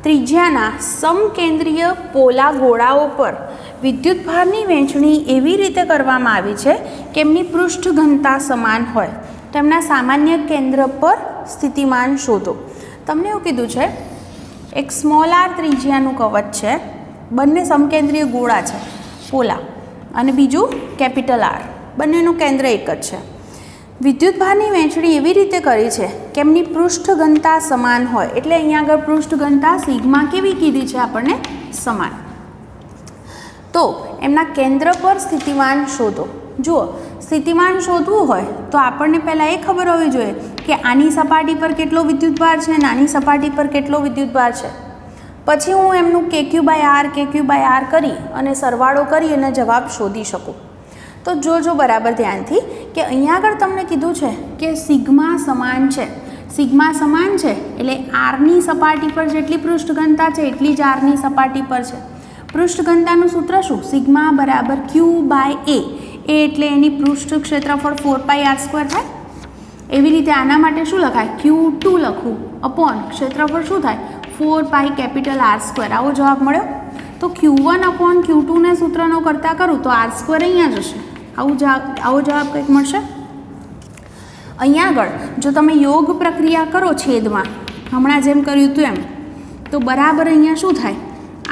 ત્રિજ્યાના સમકેન્દ્રીય પોલા ગોળાઓ પર વિદ્યુતભારની વહેંચણી એવી રીતે કરવામાં આવી છે કે એમની પૃષ્ઠ ઘનતા સમાન હોય. તેમના સામાન્ય કેન્દ્ર પર સ્થિતિમાન શોધો. તમને એવું કીધું છે એક સ્મોલ આર ત્રિજ્યાનું કવચ છે, બંને સમકેન્દ્રીય ગોળા છે પોલા, અને બીજું કેપિટલ આર, બંનેનું કેન્દ્ર એક જ છે. વિદ્યુતભારની વહેંચણી એવી રીતે કરી છે કે એમની પૃષ્ઠ ઘનતા સમાન હોય. એટલે અહીંયા આગળ પૃષ્ઠ ઘનતા સિગ્મા કેવી કીધી છે આપણને? સમાન. તો એમના કેન્દ્ર પર સ્થિતિમાન શોધો. જુઓ, સ્થિતિમાન શોધવું હોય તો આપણને પહેલાં એ ખબર હોવી જોઈએ કે આની સપાટી પર કેટલો વિદ્યુતભાર છે અને આની સપાટી પર કેટલો વિદ્યુતભાર છે. પછી હું એમનું KQ/R કરી અને સરવાળો કરી અને જવાબ શોધી શકું. તો જોજો બરાબર ધ્યાનથી કે અહીંયા આગળ તમને કીધું છે કે સિગ્મા સમાન છે. સિગ્મા સમાન છે એટલે આરની સપાટી પર જેટલી પૃષ્ઠ ઘનતા છે એટલી જ આરની સપાટી પર છે. પૃષ્ઠ ઘનતાનું સૂત્ર શું? સિગ્મા બરાબર Q/A. એ એટલે એની પૃષ્ઠ ક્ષેત્રફળ 4πr² થાય. એવી રીતે આના માટે શું લખાય? Q2 લખું અપોન ક્ષેત્રફળ શું થાય? 4πR². આવો જવાબ મળ્યો. તો Q1/Q2 ને સૂત્રનો કરતા કરું તો R² અહીંયા જશે. આવો જવાબ કંઈક મળશે. અહીંયા આગળ જો તમે યોગ પ્રક્રિયા કરો છેદમાં, હમણાં જેમ કર્યું હતું એમ, તો બરાબર અહીંયા શું થાય?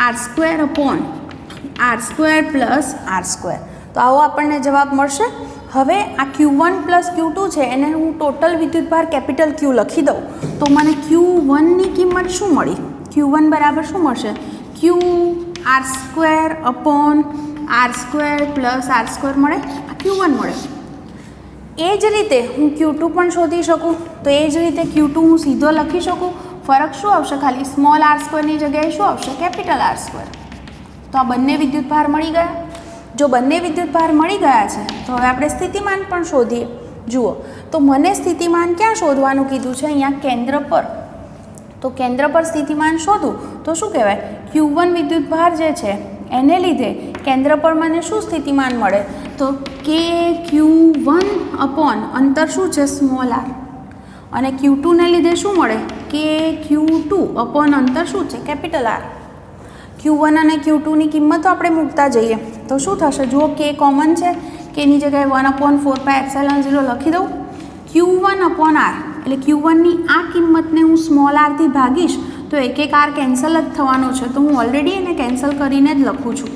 R²/R²+R². તો આવો આપણને જવાબ મળશે. હવે આ Q1 + Q2 છે એને હું ટોટલ વિદ્યુતભાર કેપિટલ Q લખી દઉં તો મને Q1ની કિંમત શું મળી? Q1 બરાબર શું મળશે? QR²/R²+R² મળે. આ Q1 મળે. એ જ રીતે હું Q2 પણ શોધી શકું. તો એ જ રીતે Q2 હું સીધો લખી શકું. ફરક શું આવશે? ખાલી સ્મોલ r² જગ્યાએ શું આવશે? Capital R². તો આ બંને વિદ્યુતભાર મળી ગયા. જો બંને વિદ્યુતભાર મળી ગયા છે તો હવે આપણે સ્થિતિમાન પણ શોધીએ. જુઓ, તો મને સ્થિતિમાન ક્યાં શોધવાનું કીધું છે? અહીંયા કેન્દ્ર પર. તો કેન્દ્ર પર સ્થિતિમાન શોધું તો શું કહેવાય? Q1 વિદ્યુતભાર જે છે એને લીધે કેન્દ્ર પર મને શું સ્થિતિમાન મળે? તો KQ1 અંતર શું છે? Small R. અને Q2 ને લીધે શું મળે? KQ2 અંતર શું છે? Capital R. Q1 અને Q2ની કિંમતો આપણે મૂકતા જઈએ તો શું થશે? જુઓ, K કોમન છે, Kની જગ્યાએ 1/4πε0 લખી દઉં. Q1/R એટલે Q1ની આ કિંમતને હું સ્મોલ આરથી ભાગીશ તો એક આર કેન્સલ જ થવાનો છે. તો હું ઓલરેડી એને કેન્સલ કરીને જ લખું છું.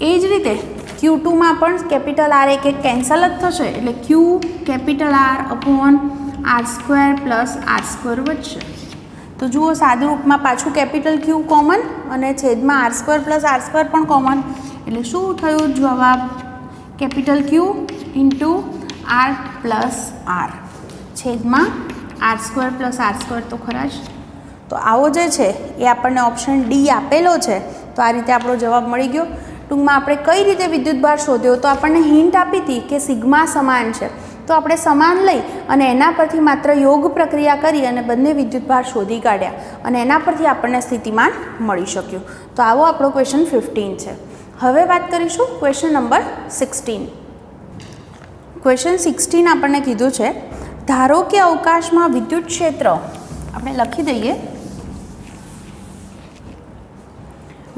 એ જ રીતે Q2માં પણ કેપિટલ આર એક કેન્સલ જ થશે એટલે Q R²+R² વધશે. તો જુઓ, સાદું રૂપમાં પાછું કેપિટલ Q કોમન અને છેદમાં R²+R² પણ કોમન. એટલે શું થયું જવાબ? કેપિટલ Q × R+R છેદમાં R²+R² તો ખરા જ. તો આવો જે છે એ આપણને ઓપ્શન ડી આપેલો છે. તો આ રીતે આપણો જવાબ મળી ગયો. ટૂંકમાં આપણે કઈ રીતે વિદ્યુતભાર શોધ્યો? તો આપણને હિન્ટ આપી હતી કે સિગ્મા સમાન છે. તો આપણે સમાન લઈ અને એના પરથી માત્ર યોગ પ્રક્રિયા કરી અને બંને વિદ્યુતભાર શોધી કાઢ્યા અને એના પરથી આપણને સ્થિતિમાન મળી શક્યું. તો આવો આપણો ક્વેશ્ચન 15 છે. હવે વાત કરીશું ક્વેશ્ચન નંબર 16. ક્વેશ્ચન 16 આપણને કીધું છે, ધારો કે અવકાશમાં વિદ્યુત ક્ષેત્ર, આપણે લખી દઈએ,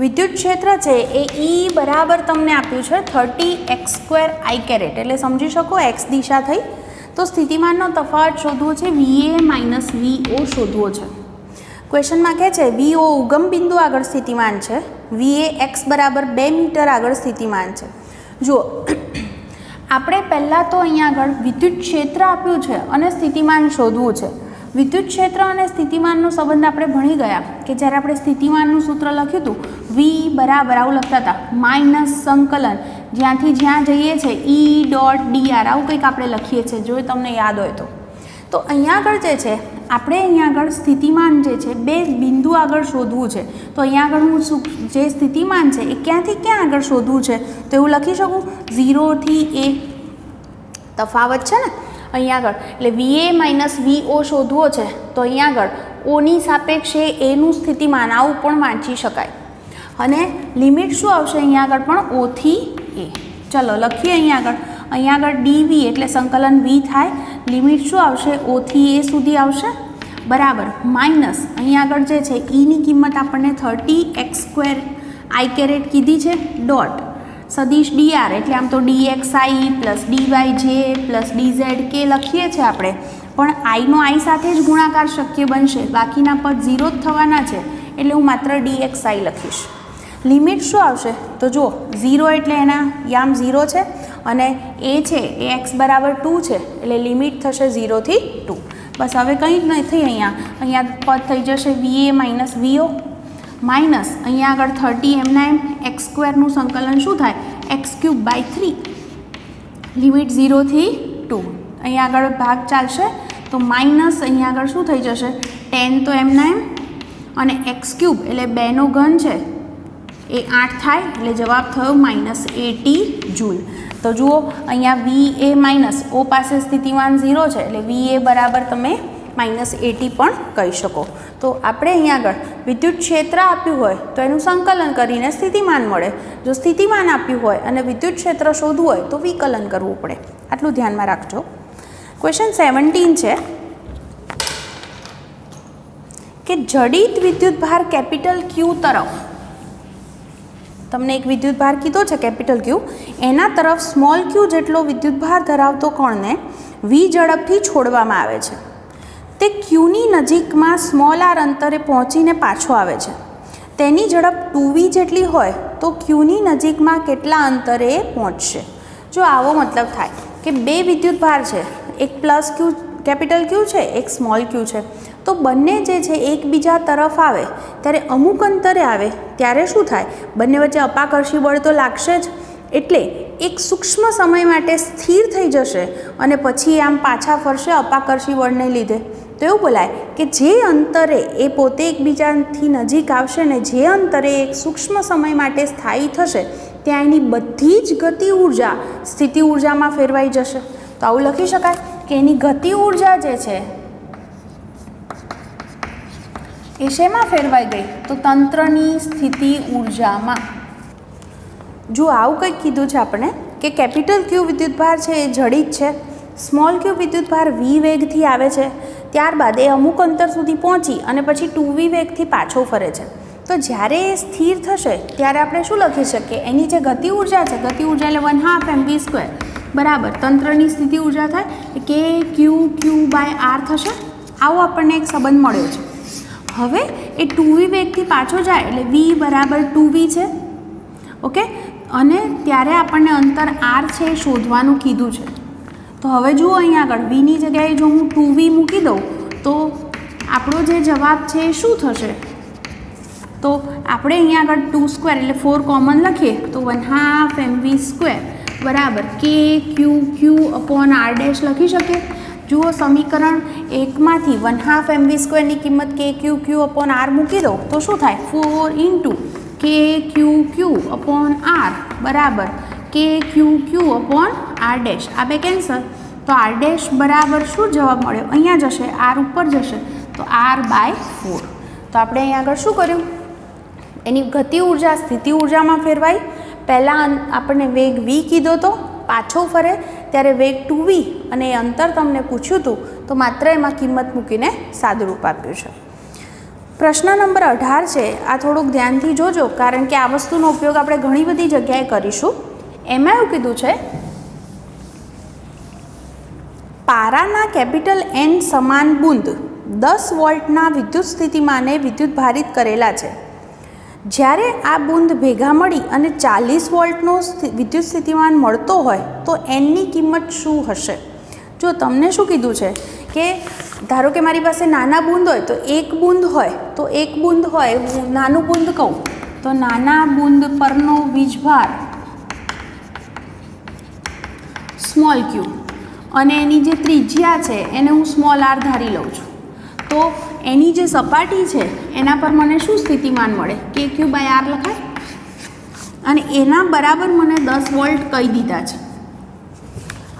વિદ્યુત ક્ષેત્ર છે એ E બરાબર તમને આપ્યું છે 30x² i કેરેટ. એટલે સમજી શકો x દિશા થઈ. તો સ્થિતિમાનનો તફાવત શોધવો છે, VA - VO શોધવો છે. ક્વેશ્ચનમાં કહે છે VO ઉગમ બિંદુ આગળ સ્થિતિમાન છે, VA x બરાબર 2 મીટર આગળ સ્થિતિમાન છે. જુઓ, આપણે પહેલાં તો અહીંયા આગળ વિદ્યુત ક્ષેત્ર આપ્યું છે અને સ્થિતિમાન શોધવું છે. વિદ્યુત ક્ષેત્ર અને સ્થિતિમાનનો સંબંધ આપણે ભણી ગયા કે જ્યારે આપણે સ્થિતિમાનનું સૂત્ર લખ્યું હતું V બરાબર આવું લખતા હતા માઇનસ સંકલન જ્યાંથી જ્યાં જઈએ છીએ E.dr આવું કંઈક આપણે લખીએ છીએ, જો તમને યાદ હોય તો. તો અહીંયા આગળ જે છે આપણે અહીંયા આગળ સ્થિતિમાન જે છે બે બિંદુ આગળ શોધવું છે, તો અહીંયા આગળ હું જે સ્થિતિમાન છે એ ક્યાંથી ક્યાં આગળ શોધવું છે, તો એવું લખી શકું 0 થી a તફાવત છે ને અહીંયા આગળ, એટલે VA માઇનસ VO શોધવો છે તો અહીંયા આગળ ઓની સાપેક્ષે એનું સ્થિતિમાન આવું પણ વાંચી શકાય, અને લિમિટ શું આવશે અહીંયા આગળ પણ O થી A. ચલો લખીએ અહીંયા આગળ dv એટલે સંકલન v થાય, લિમિટ શું આવશે O થી A સુધી આવશે બરાબર, માઇનસ અહીંયા આગળ જે છે ની કિંમત આપણને 30x² i કેરેટ કીધી છે, ડોટ સદિશ dr એટલે આમ તો dxi plus dyj plus dzk લખીએ છીએ આપણે, પણ આઈનો આઈ સાથે જ ગુણાકાર શક્ય બનશે, બાકીના પદ 0 જ થવાના છે એટલે હું માત્ર dxi લખીશ. લિમિટ શું આવશે તો જુઓ 0 એટલે એના યામ 0 છે અને એ છે એ x બરાબર 2 છે એટલે લિમિટ થશે 0 થી 2. બસ હવે કંઈ જ નથી, અહીંયા પદ થઈ જશે VA માઇનસ VO માઇનસ અહીંયા આગળ 30 એમના એમ x² સંકલન શું થાય x³/3 લિમિટ 0 થી 2. અહીંયા આગળ ભાગ ચાલશે તો માઇનસ અહીંયા આગળ શું થઈ જશે 10 તો એમના એમ અને x³ એટલે 2નો ઘન છે એ 8 થાય એટલે જવાબ થયો -80 જૂલ. તો જુઓ અહીંયા VA માઇનસ O પાસે સ્થિતિમાન 0 છે એટલે VA બરાબર તમે -80 પણ કહી શકો. તો આપણે અહીંયા આગળ વિદ્યુત ક્ષેત્ર આપ્યું હોય તો એનું સંકલન કરીને સ્થિતિમાન મળે, જો સ્થિતિમાન આપ્યું હોય અને વિદ્યુત ક્ષેત્ર શોધવું હોય તો વિકલન કરવું પડે, આટલું ધ્યાનમાં રાખજો. ક્વેશ્ચન 17 છે કે જડિત વિદ્યુતભાર કેપિટલ Q તરફ, તમને એક વિદ્યુતભાર કીધો છે કેપિટલ Q, એના તરફ સ્મોલ q જેટલો વિદ્યુતભાર ધરાવતો કણને v ઝડપથી છોડવામાં આવે છે. તે Qની નજીકમાં સ્મોલ r અંતરે પહોંચીને પાછો આવે છે. તેની ઝડપ 2v જેટલી હોય તો Qની નજીકમાં કેટલા અંતરે પહોંચશે. જો આવો મતલબ થાય કે બે વિદ્યુતભાર છે, એક પ્લસ Q કેપિટલ Q છે, એક સ્મોલ q છે, તો બંને જે છે એકબીજા તરફ આવે ત્યારે અમુક અંતરે આવે ત્યારે શું થાય, બંને વચ્ચે અપાકર્ષી બળ તો લાગશે જ, એટલે એક સૂક્ષ્મ સમય માટે સ્થિર થઈ જશે અને પછી આમ પાછા ફરશે અપાકર્ષી બળને લીધે. તો એવું બોલાય કે જે અંતરે એ પોતે એકબીજાથી નજીક આવશે ને જે અંતરે એક સૂક્ષ્મ સમય માટે સ્થાયી થશે ત્યાં એની બધી જ ગતિ ઉર્જા સ્થિતિ ઉર્જામાં ફેરવાઈ જશે. તો આવું લખી શકાય કે એની ગતિ ઉર્જા જે છે એ શેમાં ફેરવાઈ ગઈ, તો તંત્રની સ્થિતિ ઉર્જામાં. જો આવું કંઈક કીધું છે આપણે કે કેપિટલ Q વિદ્યુતભાર છે એ જડિત છે, સ્મોલ q વિદ્યુતભાર v વેગથી આવે છે, ત્યારબાદ એ અમુક અંતર સુધી પહોંચી અને પછી 2v વેગથી પાછો ફરે છે. તો જ્યારે એ સ્થિર થશે ત્યારે આપણે શું લખી શકીએ, એની જે ગતિ ઉર્જા છે, ગતિ ઉર્જા એટલે 1/2 mv² બરાબર તંત્રની સ્થિતિ ઉર્જા થાય કે Q/r થશે. આવો આપણને એક સંબંધ મળ્યો છે. હવે એ 2v વેગથી પાછો જાય એટલે v બરાબર 2v છે, ઓકે, અને ત્યારે આપણને અંતર r છે એ શોધવાનું કીધું છે. તો હવે જુઓ અહીંયા આગળ vની જગ્યાએ જો હું 2v મૂકી દઉં તો આપણો જે જવાબ છે એ શું થશે, તો આપણે અહીંયા આગળ 2² એટલે 4 કોમન લખીએ તો 1/2 mv² બરાબર kq/r લખી શકીએ. જુઓ સમીકરણ 1માંથી 1/2 mv² ની કિંમત kq/r મૂકી દો તો શું થાય 4 kq/r બરાબર kq/r'. આ બે કેન્સલ તો r' બરાબર શું જવાબ મળ્યો, અહીંયા જશે r ઉપર જશે તો r/4. તો આપણે અહીંયા આગળ શું કર્યું, એની ગતિ ઉર્જા સ્થિતિ ઉર્જામાં ફેરવાઈ. પહેલાં આપણને વેગ v કીધો તો પાછો ફરે ત્યારે વેગ 2v અને એ અંતર તમને પૂછ્યું હતું તો માત્ર એમાં કિંમત મૂકીને સાદુરૂપ આપ્યું છે. પ્રશ્ન નંબર 18 છે, આ થોડુંક ધ્યાનથી જોજો કારણ કે આ વસ્તુનો ઉપયોગ આપણે ઘણી બધી જગ્યાએ કરીશું. એમાં એવું કીધું છે પારાના કેપિટલ N સમાન બુંદ 10 વોલ્ટના વિદ્યુત સ્થિતિમાને વિદ્યુતભારિત કરેલા છે. જ્યારે આ બુંદ ભેગા મળી અને 40 વોલ્ટનો વિદ્યુત સ્થિતિમાન મળતો હોય તો એનની કિંમત શું હશે. જો તમને શું કીધું છે કે ધારો કે મારી પાસે નાના બુંદ હોય તો એક બુંદ હોય હું નાનું બુંદ કહું તો નાના બુંદ પરનો વીજભાર સ્મોલ q અને એની જે ત્રિજ્યા છે એને હું સ્મોલ r ધારી લઉં છું. તો એની જે સપાટી છે એના પર મને શું સ્થિતિમાન મળે? KQ/R લખાય અને એના બરાબર મને 10 વોલ્ટ કહી દીધા છે.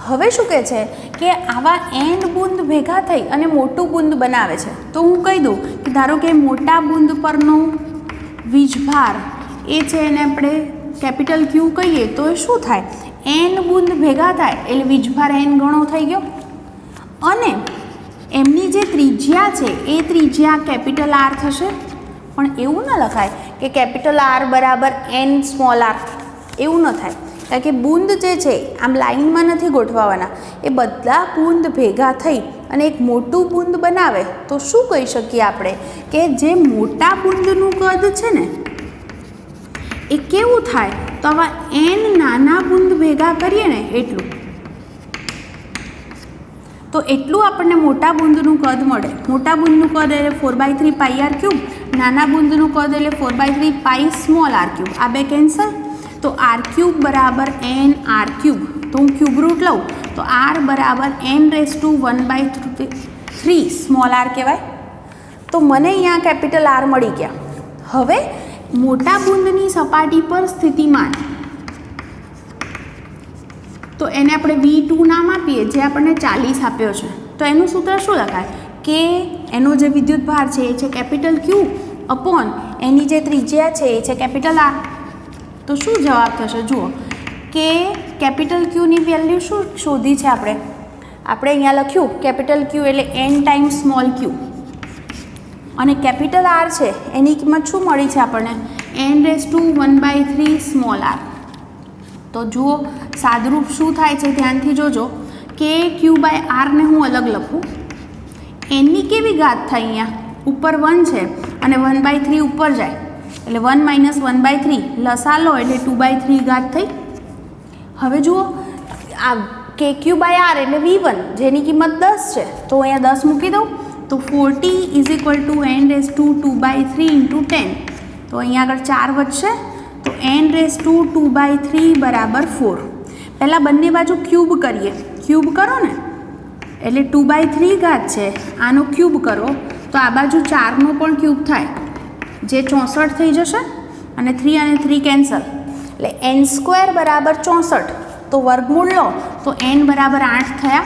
હવે શું કહે છે કે આવા n બુંદ ભેગા થઈ અને મોટું બુંદ બનાવે છે. તો હું કહી દઉં કે ધારો કે મોટા બુંદ પરનો વીજભાર એ છે એને આપણે કેપિટલ Q કહીએ તો એ શું થાય? n બુંદ ભેગા થાય એટલે વીજભાર n ગણો થઈ ગયો અને એમની જે ત્રિજ્યા છે એ ત્રિજ્યા કેપિટલ R થશે. પણ એવું ન લખાય કે કેપિટલ R બરાબર n સ્મોલ r, એવું ન થાય. કારણ કે બુંદ જે છે આમ લાઈનમાં નથી ગોઠવાવાના, એ બધા બુંદ ભેગા થઈ અને એક મોટું બુંદ બનાવે. તો શું કહી શકીએ આપણે કે જે મોટા બુંદનું કદ છે ને એ કેવું થાય? તો આવા n નાના બુંદ ભેગા કરીએ ને એટલું, તો એટલું આપણને મોટા બુંદનું કદ મળે. મોટા બુંદનું કદ એટલે 4/3 πr³, નાના બુંદનું કદ એટલે 4/3 π સ્મોલ r³. આ બે કેન્સલ, તો r³ બરાબર n r³. તો હું ક્યુબ રૂટ લઉં તો r બરાબર n⁻⁴ સ્મોલ r કહેવાય. તો મને અહીંયા કેપિટલ R મળી ગયા. હવે મોટા બુંદની સપાટી પર સ્થિતિમાન, તો એને આપણે V2 નામ આપીએ, જે આપણને 40 આપ્યો છે. તો એનું સૂત્ર શું લખાય કે એનો જે વિદ્યુતભાર છે એ છે કેપિટલ Q અપોન એની જે ત્રિજ્યા છે એ છે કેપિટલ R. તો શું જવાબ થશે? જુઓ કે કેપિટલ Qની વેલ્યુ શું શોધી છે આપણે અહીંયા લખ્યું કેપિટલ Q એટલે n ટાઈમ્સ સ્મોલ q અને કેપિટલ R છે એની કિંમત શું મળી છે આપણને? n⁻⁴ small r. તો જુઓ સાદરૂપ શું થાય છે ધ્યાનથી જોજો કે Q/R ને હું અલગ લખું. એનની કેવી ઘાત થાય? અહીંયા ઉપર 1 છે અને 1/3 ઉપર જાય એટલે 1 - 1/3 લસા લો એટલે 2/3 ઘાત થઈ. હવે જુઓ આ KQ/R એટલે V1 જેની કિંમત 10 છે, તો અહીંયા 10 મૂકી દઉં તો 40 = n⁻²/3 × 10. તો અહીંયા આગળ 4 વધશે તો n⁻² બરાબર 4. પહેલાં બંને બાજુ ક્યુબ કરીએ. ક્યુબ કરો ને એટલે 2/3 ઘાત છે, આનો ક્યુબ કરો તો આ બાજુ 4નો પણ ક્યુબ થાય, જે 64 થઈ જશે અને 3 અને 3 કેન્સલ એટલે n² બરાબર 64. તો વર્ગમૂળ લો તો n બરાબર 8 થયા.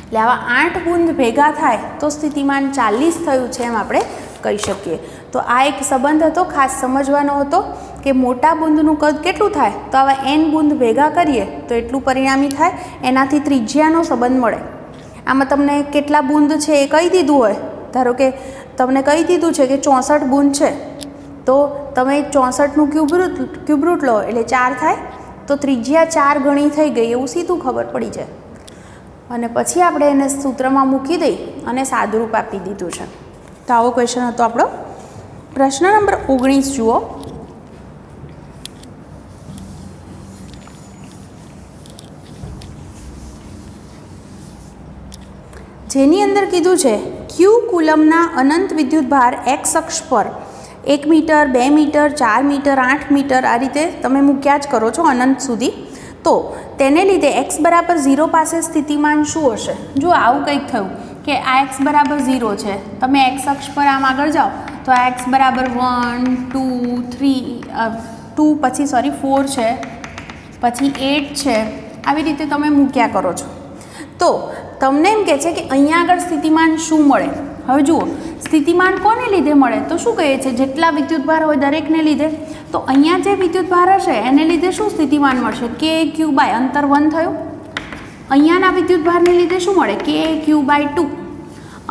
એટલે આવા 8 બુંદ ભેગા થાય તો સ્થિતિમાન 40 થયું છે એમ આપણે કહી શકીએ. તો આ એક સંબંધ હતો, ખાસ સમજવાનો હતો કે મોટા બુંદનું કદ કેટલું થાય? તો આવા n બુંદ ભેગા કરીએ તો એટલું પરિણામી થાય. એનાથી ત્રિજ્યાનો સંબંધ મળે. આમાં તમને કેટલા બુંદ છે એ કહી દીધું હોય, ધારો કે તમને કહી દીધું છે કે 64 બુંદ છે, તો તમે 64નું ક્યુબ રૂટ લો એટલે 4 થાય. તો ત્રિજ્યા 4 ગણી થઈ ગઈ એવું સીધું ખબર પડી જાય. અને પછી આપણે એને સૂત્રમાં મૂકી દઈ અને સાદુરૂપ આપી દીધું છે. તો આવો ક્વેશ્ચન હતો આપણો. પ્રશ્ન નંબર 19 જુઓ. જેની અંદર કીધું છે Q કુલમના અનંત વિદ્યુતભાર x અક્ષ પર 1 મીટર 2 મીટર 4 મીટર 8 મીટર આ રીતે તમે મૂક્યા જ કરો છો અનંત સુધી. તો તેને લીધે x બરાબર 0 પાસે સ્થિતિમાન શું હશે? જો આવું કંઈક થયું કે આ x બરાબર 0 છે, તમે x અક્ષ પર આમ આગળ જાઓ તો આ x બરાબર 1 2 3 2 પછી 4 છે, પછી 8 છે, આવી રીતે તમે મૂક્યા કરો છો. તો તમને એમ કહે છે કે અહીંયા આગળ સ્થિતિમાન શું મળે? હવે જુઓ સ્થિતિમાન કોને લીધે મળે? તો શું કહે છે? જેટલા વિદ્યુતભાર હોય દરેકને લીધે. તો અહીંયા જે વિદ્યુતભાર હશે એને લીધે શું સ્થિતિમાન મળશે? KQ/, અંતર 1 થયું. અહીંયાના વિદ્યુતભારને લીધે શું મળે? KQ/2.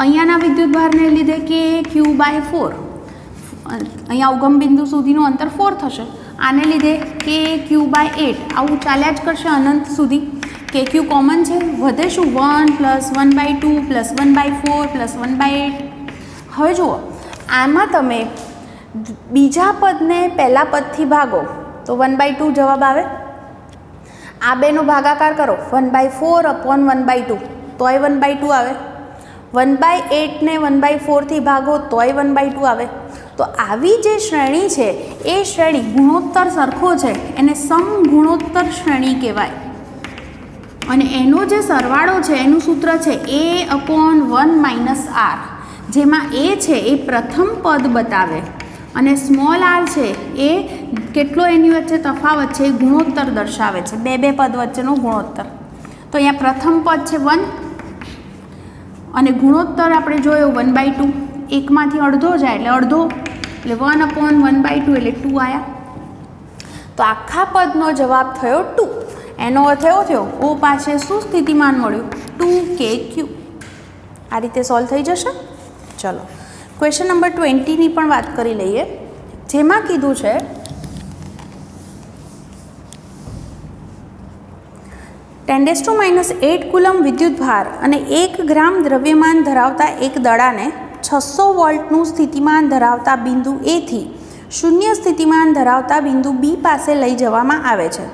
અહીંયાના વિદ્યુતભારને લીધે KQ/4. અહીંયા ઉગમ બિંદુ સુધીનું અંતર 4 થશે. આને લીધે KQ/8. આવું ચાલ્યા જ કરશે અનંત સુધી. KQ કોમન છે, વધે શું? 1 + 1/2 + 1/4 + 1/8. હવે જુઓ આમાં તમે બીજા પદને પહેલા પદથી ભાગો તો 1/2 જવાબ આવે. આ બેનો ભાગાકાર કરો 1/4/1/2 તોય 1/2 આવે. 1/8 ને 1/4 થી ભાગો તોય 1/2 આવે. તો આવી જે શ્રેણી છે એ શ્રેણી ગુણોત્તર સરખો છે એને સમગુણોત્તર શ્રેણી કહેવાય. અને એનો જે સરવાળો છે એનું સૂત્ર છે a/1 - r, જેમાં a છે એ પ્રથમ પદ બતાવે અને સ્મોલ r છે એ કેટલો એની વચ્ચે તફાવત છે એ ગુણોત્તર દર્શાવે છે, બે પદ વચ્ચેનો ગુણોત્તર. તો અહીંયા પ્રથમ પદ છે 1 અને ગુણોત્તર આપણે જોયો 1/2, એકમાંથી અડધો જાય એટલે અડધો, એટલે 1/1/2 એટલે 2 આવ્યા. તો આખા પદનો જવાબ થયો 2. એનો અર્થ એવો થયો O પાસે શું સ્થિતિમાન મળ્યું? 2kq. આ રીતે સોલ્વ થઈ જશે. ચલો ક્વેશ્ચન નંબર 20ની પણ વાત કરી લઈએ, જેમાં કીધું છે 10⁻8 કુલમ વિદ્યુતભાર અને 1 ગ્રામ દ્રવ્યમાન ધરાવતા એક દડાને 600 વોલ્ટનું સ્થિતિમાન ધરાવતા બિંદુ A થી શૂન્ય સ્થિતિમાન ધરાવતા બિંદુ B પાસે લઈ જવામાં આવે છે.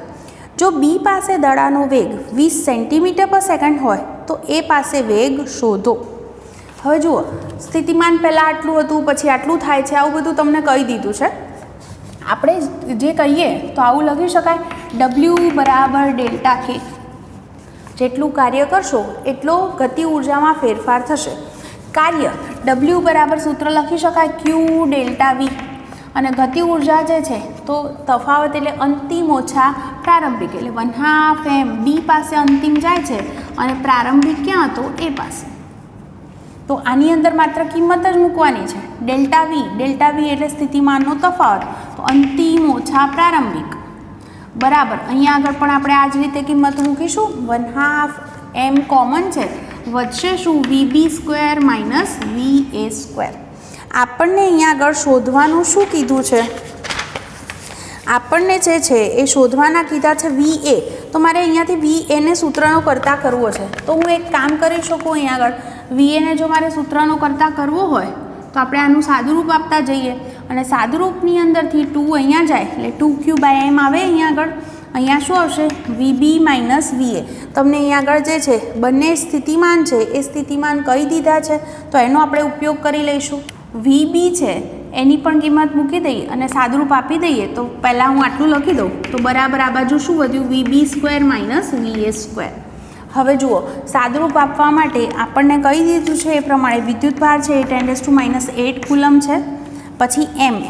જો B પાસે દડાનો વેગ 20 સેન્ટીમીટર/સેકન્ડ હોય તો A પાસે વેગ શોધો. હવે જુઓ, સ્થિતિમાન પહેલાં આટલું હતું, પછી આટલું થાય છે, આવું બધું તમને કહી દીધું છે. આપણે જે કહીએ તો આવું લખી શકાય, W = Δk. જેટલું કાર્ય કરશો એટલો ગતિ ઉર્જામાં ફેરફાર થશે. કાર્ય W બરાબર સૂત્ર લખી શકાય Q ΔV, અને ગતિ ઉર્જા જે છે તો તફાવત એટલે અંતિમ ઓછા પ્રારંભિક, એટલે 1/2 m. B પાસે અંતિમ જાય છે અને પ્રારંભિક ક્યાં હતો? A પાસે. તો આની અંદર માત્ર કિંમત જ મૂકવાની છે, ΔV. ΔV એટલે સ્થિતિમાનનો તફાવત, તો અંતિમ ઓછા પ્રારંભિક બરાબર. અહીંયા આગળ પણ આપણે આ જ રીતે કિંમત મૂકીશું. 1/2 m કોમન છે, વધશે શું? VB² - VA². આપણને અહીંયા આગળ શોધવાનું શું કીધું છે? આપણને જે છે એ શોધવાના કીધા છે VA. તો મારે અહીંયાથી VAને સૂત્રનો કરતા કરવો છે, તો હું એક કામ કરી શકું. અહીંયા આગળ VAને જો મારે સૂત્રનો કરતા કરવો હોય તો આપણે આનું સાદુરૂપ આપતા જઈએ, અને સાદુરૂપની અંદરથી 2 અહીંયા જાય એટલે 2q/m આવે. અહીંયા આગળ અહીંયા શું આવશે? VB - VA. તમને અહીંયા આગળ જે છે બંને સ્થિતિમાન છે એ સ્થિતિમાન કહી દીધા છે, તો એનો આપણે ઉપયોગ કરી લઈશું. VB છે એની પણ કિંમત મૂકી દઈએ અને સાદુરૂપ આપી દઈએ. તો પહેલાં હું આટલું લખી દઉં, તો બરાબર આ બાજુ શું વધ્યું? VB² - VA². હવે જુઓ, સાદુરૂપ આપવા માટે આપણને કહી દીધું છે એ પ્રમાણે વિદ્યુતભાર છે એ 10⁻8 કુલમ છે. પછી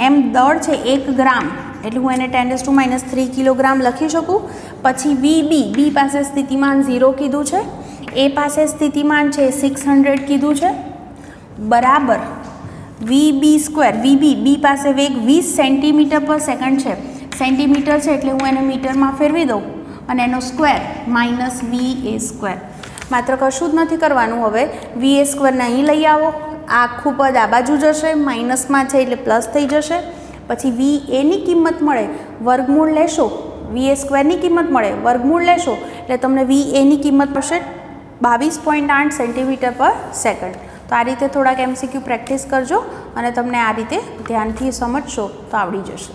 m દળ છે 1 ગ્રામ, એટલે હું એને 10⁻³ કિલોગ્રામ લખી શકું. પછી VB, B પાસે સ્થિતિમાન 0 કીધું છે, A પાસે સ્થિતિમાન છે 600 કીધું છે, બરાબર VB². B પાસે વેગ 20 સેન્ટીમીટર/સેકન્ડ છે, સેન્ટીમીટર છે એટલે હું એને મીટરમાં ફેરવી દઉં અને એનો સ્ક્વેર -VA². માત્ર કશું જ નથી કરવાનું. હવે VA² અહીં લઈ આવો, આખું પદ આ બાજુ જશે, માઇનસમાં છે એટલે પ્લસ થઈ જશે. પછી VAની કિંમત મળે, વર્ગમૂળ લેશો, VA² કિંમત મળે, વર્ગમૂળ લેશો એટલે તમને VAની કિંમત મળશે 22.8 સેન્ટીમીટર/સેકન્ડ. તો આ રીતે થોડાક MCQ પ્રેક્ટિસ કરજો અને તમને આ રીતે ધ્યાનથી સમજશો તો આવડી જશે.